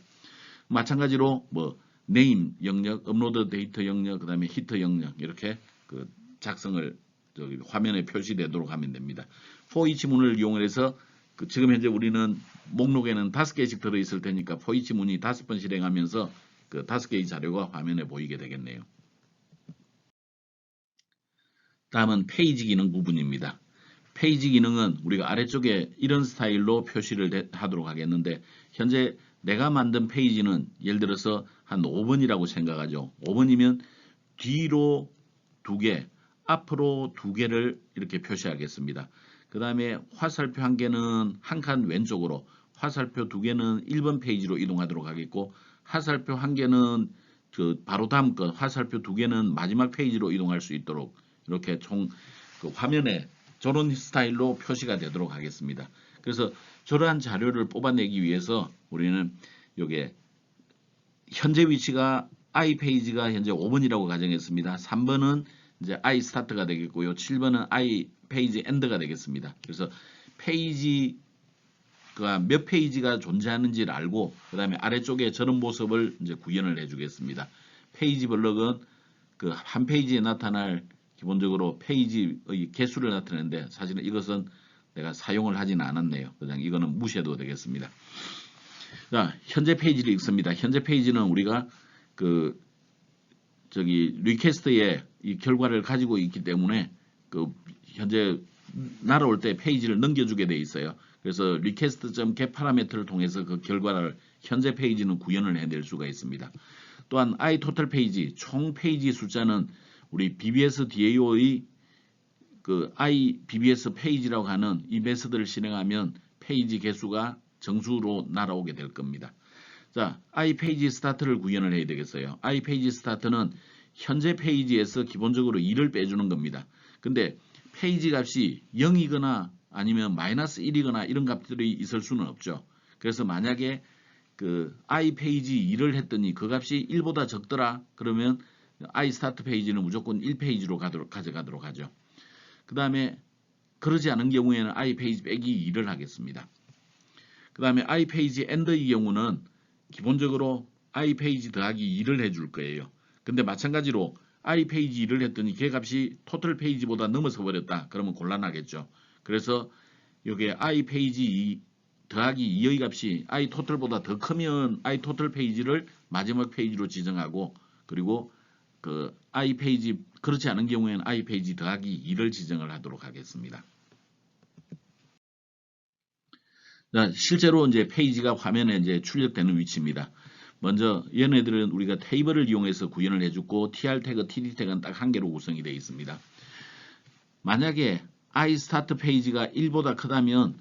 마찬가지로 뭐 네임 영역, 업로드 데이터 영역, 그 다음에 히트 영역 이렇게 그 작성을 저기 화면에 표시되도록 하면 됩니다. for each 문을 이용해서 지금 현재 우리는 목록에는 5개씩 들어있을 테니까 for each 문이 5번 실행하면서 그 5개의 자료가 화면에 보이게 되겠네요. 다음은 페이지 기능 부분입니다. 페이지 기능은 우리가 아래쪽에 이런 스타일로 표시를 하도록 하겠는데 현재 내가 만든 페이지는 예를 들어서 한 5번이라고 생각하죠. 5번이면 뒤로 2개, 앞으로 2개를 이렇게 표시하겠습니다. 그 다음에 화살표 1개는 한 칸 왼쪽으로, 화살표 2개는 1번 페이지로 이동하도록 하겠고 화살표 1개는 그 바로 다음 것, 화살표 2개는 마지막 페이지로 이동할 수 있도록 이렇게 총 그 화면에 저런 스타일로 표시가 되도록 하겠습니다. 그래서 저러한 자료를 뽑아내기 위해서 우리는 요게 현재 위치가 I 페이지가 현재 5번이라고 가정했습니다. 3번은 이제 I 스타트가 되겠고요. 7번은 I 페이지 엔드가 되겠습니다. 그래서 페이지가 몇 페이지가 존재하는지를 알고 그 다음에 아래쪽에 저런 모습을 이제 구현을 해주겠습니다. 페이지 블럭은 그 한 페이지에 나타날 기본적으로 페이지의 개수를 나타내는데 사실은 이것은 내가 사용을 하지는 않았네요. 그냥 이거는 무시해도 되겠습니다. 자, 현재 페이지를 읽습니다. 현재 페이지는 우리가 리퀘스트의 이 결과를 가지고 있기 때문에 현재 날아올 때 페이지를 넘겨주게 돼 있어요. 그래서 request.get 파라미터를 통해서 그 결과를 현재 페이지는 구현을 해낼 수가 있습니다. 또한 iTotal 페이지, 총 페이지 숫자는 우리 BBS DAO의 iBBS 페이지라고 하는 이 메서드를 실행하면 페이지 개수가 정수로 날아오게 될 겁니다. 자, iPage Start를 구현을 해야 되겠어요. iPage Start는 현재 페이지에서 기본적으로 2를 빼주는 겁니다. 근데 페이지 값이 0이거나 아니면 마이너스 1이거나 이런 값들이 있을 수는 없죠. 그래서 만약에 iPage 2를 했더니 그 값이 1보다 적더라 그러면 iStart 페이지는 무조건 1페이지로 가져가도록 하죠. 그 다음에 그러지 않은 경우에는 iPage 빼기 2를 하겠습니다. 그 다음에 iPage END의 경우는 기본적으로 iPage 더하기 2를 해줄 거예요. 근데 마찬가지로 iPage 2를 했더니 걔 값이 토탈 페이지보다 넘어서 버렸다. 그러면 곤란하겠죠. 그래서 여기에 iPage 2 더하기 2의 값이 iTotal보다 더 크면 iTotal 페이지를 마지막 페이지로 지정하고 그리고 iPage 그렇지 않은 경우에는 iPage 더하기 2를 지정을 하도록 하겠습니다. 자, 실제로 이제 페이지가 화면에 이제 출력되는 위치입니다. 먼저 얘네들은 우리가 테이블을 이용해서 구현을 해주고 tr 태그, td 태그는 딱 한 개로 구성이 되어 있습니다. 만약에 iStart 페이지가 1보다 크다면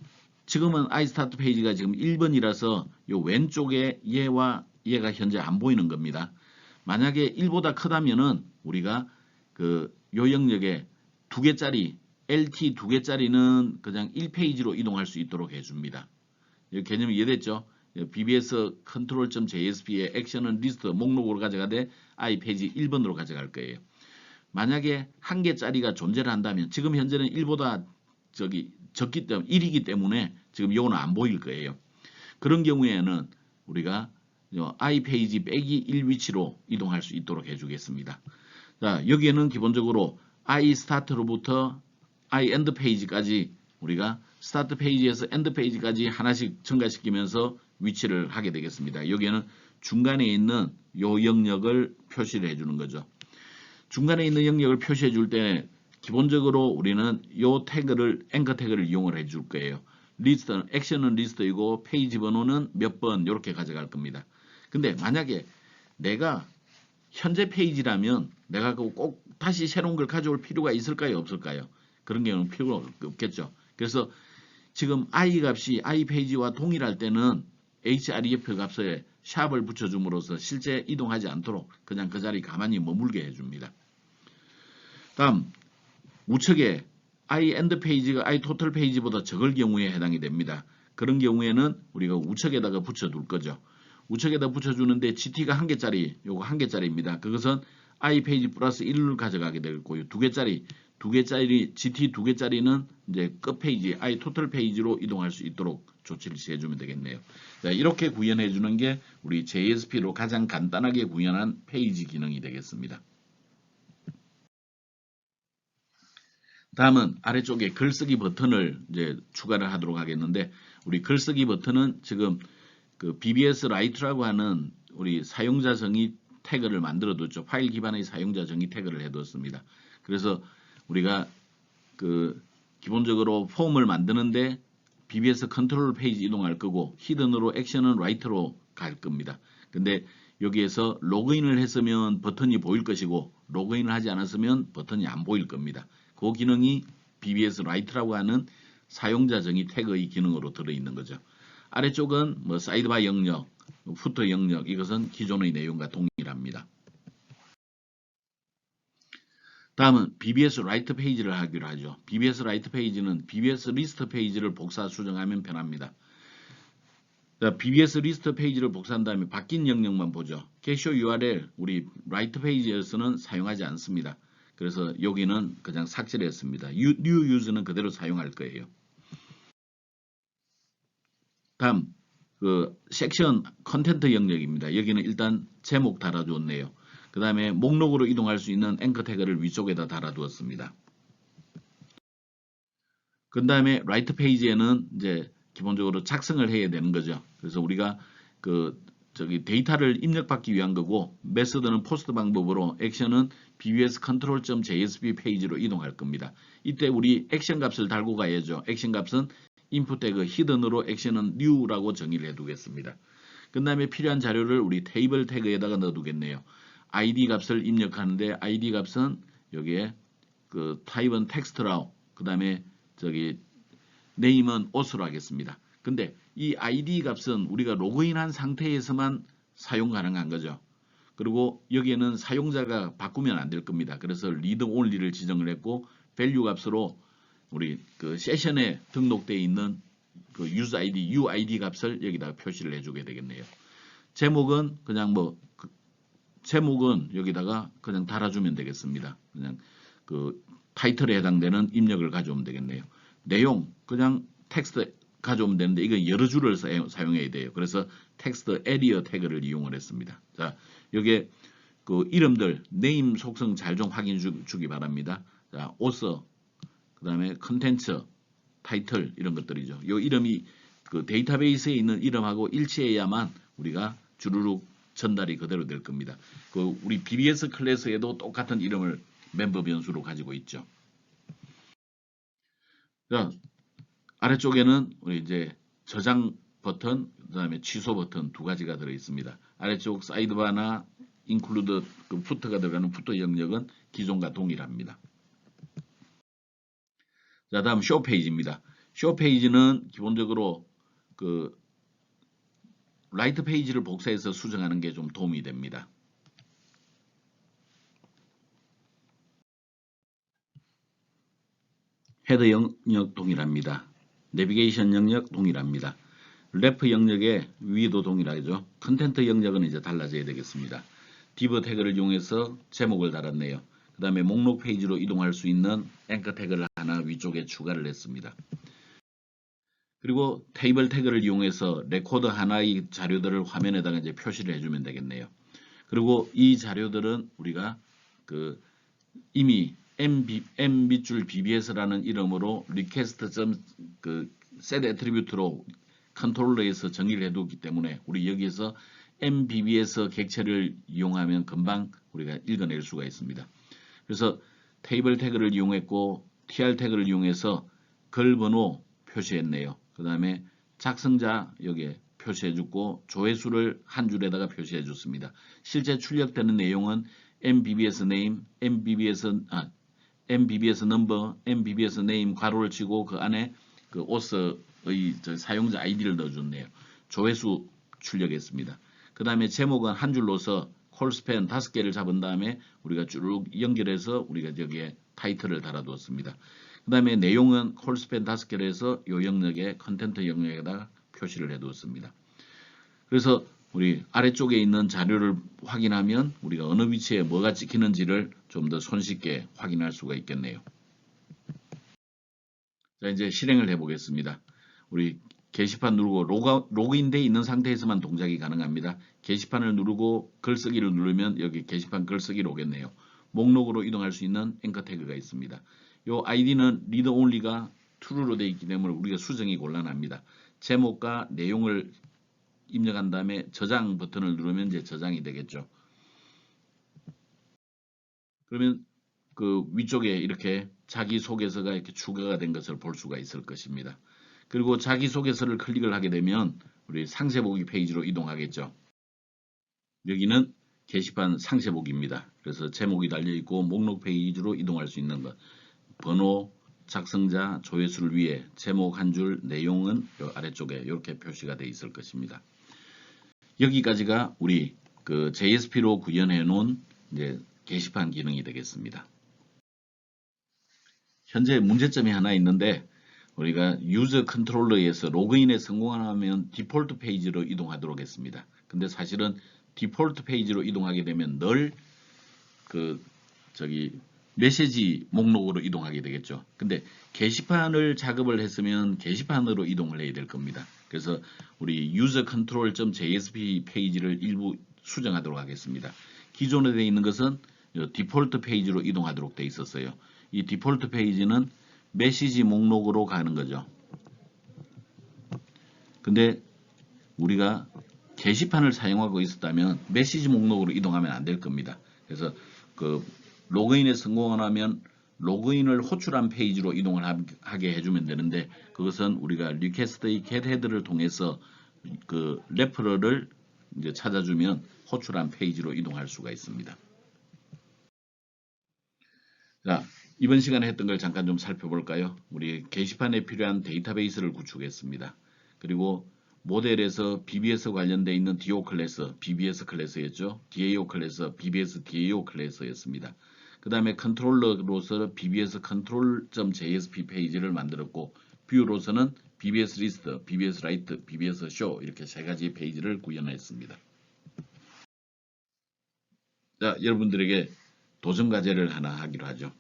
지금은 iStart 페이지가 지금 1번이라서 요 왼쪽에 얘와 얘가 현재 안 보이는 겁니다. 만약에 1보다 크다면은 우리가 요 영역에 2개짜리 LT 2개짜리는 그냥 1페이지로 이동할 수 있도록 해줍니다. 개념이 이해됐죠? BBS control.jsp의 액션은 리스트 목록으로 가져가되 iPage 1번으로 가져갈 거예요. 만약에 1개짜리가 존재를 한다면 지금 현재는 1보다 적기 때문에 1이기 때문에 지금 요거는 안 보일 거예요. 그런 경우에는 우리가 iPage 빼기 1 위치로 이동할 수 있도록 해주겠습니다. 자, 여기에는 기본적으로 iStart로부터 iEndPage까지 우리가 스타트 페이지에서 엔드 페이지까지 하나씩 첨가시키면서 위치를 하게 되겠습니다. 여기에는 중간에 있는 요 영역을 표시를 해주는 거죠. 중간에 있는 영역을 표시해 줄 때 기본적으로 우리는 요 태그를 앵커 태그를 이용을 해줄 거예요. 리스트는 액션은 리스트이고 페이지 번호는 몇 번 이렇게 가져갈 겁니다. 근데 만약에 내가 현재 페이지라면 내가 꼭 다시 새로운 걸 가져올 필요가 있을까요? 없을까요? 그런 경우는 필요가 없겠죠. 그래서 지금 i 값이 i 페이지와 동일할 때는 href 값에 샵을 붙여줌으로써 실제 이동하지 않도록 그냥 그 자리 가만히 머물게 해줍니다. 다음 우측에 i end 페이지가 i total 페이지보다 적을 경우에 해당이 됩니다. 그런 경우에는 우리가 우측에다가 붙여둘 거죠. 우측에다 붙여주는데 GT가 1개짜리, 요거 1개짜리입니다. 그것은 i 페이지 플러스 1을 가져가게 되고요. 2개짜리 GT 2개짜리는 이제 끝 페이지, i 토탈 페이지로 이동할 수 있도록 조치를 해주면 되겠네요. 자, 이렇게 구현해 주는 게 우리 JSP로 가장 간단하게 구현한 페이지 기능이 되겠습니다. 다음은 아래쪽에 글쓰기 버튼을 이제 추가를 하도록 하겠는데, 우리 글쓰기 버튼은 지금 BBS 라이트라고 하는 우리 사용자 정의 태그를 만들어 뒀죠. 파일 기반의 사용자 정의 태그를 해뒀습니다. 그래서 우리가 기본적으로 폼을 만드는데 BBS 컨트롤 페이지 이동할 거고 히든으로 액션은 라이트로 갈 겁니다. 근데 여기에서 로그인을 했으면 버튼이 보일 것이고 로그인을 하지 않았으면 버튼이 안 보일 겁니다. 그 기능이 BBS 라이트라고 하는 사용자 정의 태그의 기능으로 들어있는 거죠. 아래쪽은 뭐 사이드바 영역, 푸터 영역, 이것은 기존의 내용과 동일합니다. 다음은 BBS 라이트 페이지를 하기로 하죠. BBS 라이트 페이지는 BBS 리스트 페이지를 복사 수정하면 편합니다. 자, BBS 리스트 페이지를 복사한 다음에 바뀐 영역만 보죠. 캐셔 URL 우리 라이트 페이지에서는 사용하지 않습니다. 그래서 여기는 그냥 삭제를 했습니다. new use는 그대로 사용할 거예요. 다음 섹션 컨텐트 영역입니다. 여기는 일단 제목 달아줬네요. 그 다음에 목록으로 이동할 수 있는 앵커 태그를 위쪽에다 달아두었습니다. 그 다음에 라이트 페이지에는 이제 기본적으로 작성을 해야 되는 거죠. 그래서 우리가 데이터를 입력받기 위한 거고, 메서드는 포스트 방법으로, 액션은 bbs control.jsp 페이지로 이동할 겁니다. 이때 우리 액션 값을 달고 가야죠. 액션 값은 input 태그 히든으로 액션은 new라고 정의를 해두겠습니다. 그 다음에 필요한 자료를 우리 테이블 태그에다가 넣어두겠네요. id 값을 입력하는데 id 값은 여기에 타입은 텍스트라고, 그 다음에 name은 auth로 하겠습니다. 근데 이 id 값은 우리가 로그인한 상태에서만 사용 가능한 거죠. 그리고 여기에는 사용자가 바꾸면 안 될 겁니다. 그래서 read only를 지정을 했고, value 값으로 우리 세션에 등록되어 있는 use id, uid 값을 여기다가 표시를 해주게 되겠네요. 제목은 그냥 제목은 여기다가 그냥 달아주면 되겠습니다. 그냥 타이틀에 해당되는 입력을 가져오면 되겠네요. 내용 그냥 텍스트 가져오면 되는데 이건 여러 줄을 사용해야 돼요. 그래서 텍스트 에리어 태그를 이용을 했습니다. 자, 여기에 이름들 네임 속성 잘 좀 확인해 주기 바랍니다. 자, author, 그 다음에 컨텐츠, 타이틀 이런 것들이죠. 이 이름이 데이터베이스에 있는 이름하고 일치해야만 우리가 주르륵 전달이 그대로 될 겁니다. 우리 BBS 클래스에도 똑같은 이름을 멤버 변수로 가지고 있죠. 자, 아래쪽에는 우리 이제 저장 버튼, 그 다음에 취소 버튼 두 가지가 들어 있습니다. 아래쪽 사이드바나 인클루드 푸트가 들어가는 푸트 영역은 기존과 동일합니다. 자, 다음 쇼 페이지입니다. 쇼 페이지는 기본적으로 라이트 페이지를 복사해서 수정하는 게 좀 도움이 됩니다. 헤더 영역 동일합니다. 내비게이션 영역 동일합니다. 래프 영역의 위도 동일하죠. 컨텐트 영역은 이제 달라져야 되겠습니다. div 태그를 이용해서 제목을 달았네요. 그 다음에 목록 페이지로 이동할 수 있는 앵커 태그를 하나 위쪽에 추가를 했습니다. 그리고 테이블 태그를 이용해서 레코드 하나의 자료들을 화면에다가 이제 표시를 해주면 되겠네요. 그리고 이 자료들은 우리가 이미 m 밑줄 bbs라는 이름으로 request.set attribute로 컨트롤러에서 정의를 해두기 때문에 우리 여기에서 mbbs 객체를 이용하면 금방 우리가 읽어낼 수가 있습니다. 그래서 테이블 태그를 이용했고 tr 태그를 이용해서 글 번호 표시했네요. 그 다음에 작성자 여기에 표시해주고 조회수를 한 줄에다가 표시해줬습니다. 실제 출력되는 내용은 mbbs name, mbbs number, mbbs name 괄호를 치고 그 안에 author의 사용자 아이디를 넣어줬네요. 조회수 출력했습니다. 그 다음에 제목은 한 줄로서 콜스팬 5개를 잡은 다음에 우리가 쭉 연결해서 우리가 여기에 타이틀을 달아두었습니다. 그 다음에 내용은 콜스팬 5개를 해서 요 영역에 컨텐트 영역에다가 표시를 해두었습니다. 그래서 우리 아래쪽에 있는 자료를 확인하면 우리가 어느 위치에 뭐가 찍히는지를 좀 더 손쉽게 확인할 수가 있겠네요. 자, 이제 실행을 해보겠습니다. 우리 게시판 누르고 로그인되어 있는 상태에서만 동작이 가능합니다. 게시판을 누르고 글쓰기를 누르면 여기 게시판 글쓰기로 오겠네요. 목록으로 이동할 수 있는 앵커 태그가 있습니다. 요 아이디는 리드 온리가 true로 되어 있기 때문에 우리가 수정이 곤란합니다. 제목과 내용을 입력한 다음에 저장 버튼을 누르면 이제 저장이 되겠죠. 그러면 위쪽에 이렇게 자기소개서가 이렇게 추가가 된 것을 볼 수가 있을 것입니다. 그리고 자기소개서를 클릭을 하게 되면 우리 상세보기 페이지로 이동하겠죠. 여기는 게시판 상세보기입니다. 그래서 제목이 달려있고 목록 페이지로 이동할 수 있는 것. 번호, 작성자, 조회수를 위해 제목 한 줄, 내용은 요 아래쪽에 이렇게 표시가 되어 있을 것입니다. 여기까지가 우리 JSP로 구현해 놓은 이제 게시판 기능이 되겠습니다. 현재 문제점이 하나 있는데 우리가 유저 컨트롤러에서 로그인에 성공하면 디폴트 페이지로 이동하도록 했습니다. 근데 사실은 디폴트 페이지로 이동하게 되면 늘 메시지 목록으로 이동하게 되겠죠. 근데 게시판을 작업을 했으면 게시판으로 이동을 해야 될 겁니다. 그래서 우리 user control.jsp 페이지를 일부 수정하도록 하겠습니다. 기존에 되어 있는 것은 디폴트 페이지로 이동하도록 되어 있었어요. 이 디폴트 페이지는 메시지 목록으로 가는 거죠. 근데 우리가 게시판을 사용하고 있었다면 메시지 목록으로 이동하면 안 될 겁니다. 그래서 그 로그인에 성공하면 로그인을 호출한 페이지로 이동을 하게 해주면 되는데, 그것은 우리가 리퀘스트의 getHead를 통해서 그 레퍼럴을 이제 찾아주면 호출한 페이지로 이동할 수가 있습니다. 자, 이번 시간에 했던 걸 잠깐 좀 살펴볼까요? 우리 게시판에 필요한 데이터베이스를 구축했습니다. 그리고 모델에서 BBS 관련되어 있는 DO 클래스, BBS 클래스였죠. DAO 클래스, BBS DAO 클래스였습니다. 그 다음에 컨트롤러로서 BBS control.jsp 페이지를 만들었고, 뷰로서는 BBS 리스트, BBS 라이트, BBS 쇼 이렇게 세 가지 페이지를 구현했습니다. 자, 여러분들에게 도전 과제를 하나 하기로 하죠.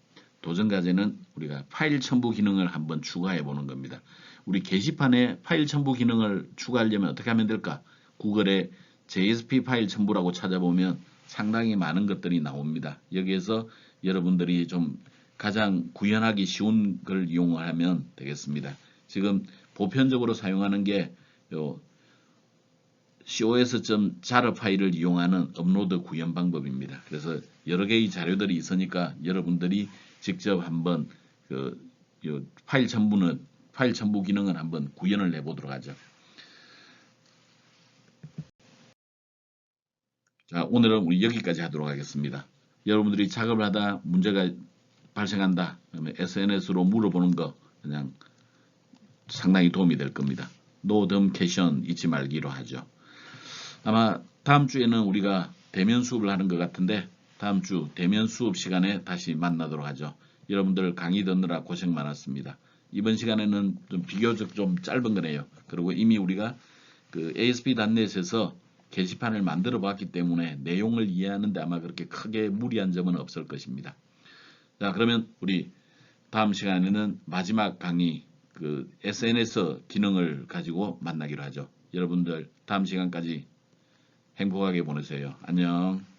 도전 과제는 우리가 파일 첨부 기능을 한번 추가해 보는 겁니다. 우리 게시판에 파일 첨부 기능을 추가하려면 어떻게 하면 될까? 구글에 JSP 파일 첨부라고 찾아보면 상당히 많은 것들이 나옵니다. 여기에서 여러분들이 좀 가장 구현하기 쉬운 걸 이용하면 되겠습니다. 지금 보편적으로 사용하는 게 cos.jar 파일을 이용하는 업로드 구현 방법입니다. 그래서 여러 개의 자료들이 있으니까 여러분들이 직접 한번 파일 첨부 기능을 한번 구현을 해보도록 하죠. 자, 오늘은 우리 여기까지 하도록 하겠습니다. 여러분들이 작업을 하다 문제가 발생한다, 그러면 SNS로 물어보는 거 그냥 상당히 도움이 될 겁니다. 노덤캐션 잊지 말기로 하죠. 아마 다음 주에는 우리가 대면 수업을 하는 것 같은데, 다음 주 대면 수업 시간에 다시 만나도록 하죠. 여러분들 강의 듣느라 고생 많았습니다. 이번 시간에는 좀 비교적 좀 짧은 거네요. 그리고 이미 우리가 그 ASP.NET에서 게시판을 만들어 봤기 때문에 내용을 이해하는데 아마 그렇게 크게 무리한 점은 없을 것입니다. 자, 그러면 우리 다음 시간에는 마지막 강의 그 SNS 기능을 가지고 만나기로 하죠. 여러분들 다음 시간까지 행복하게 보내세요. 안녕.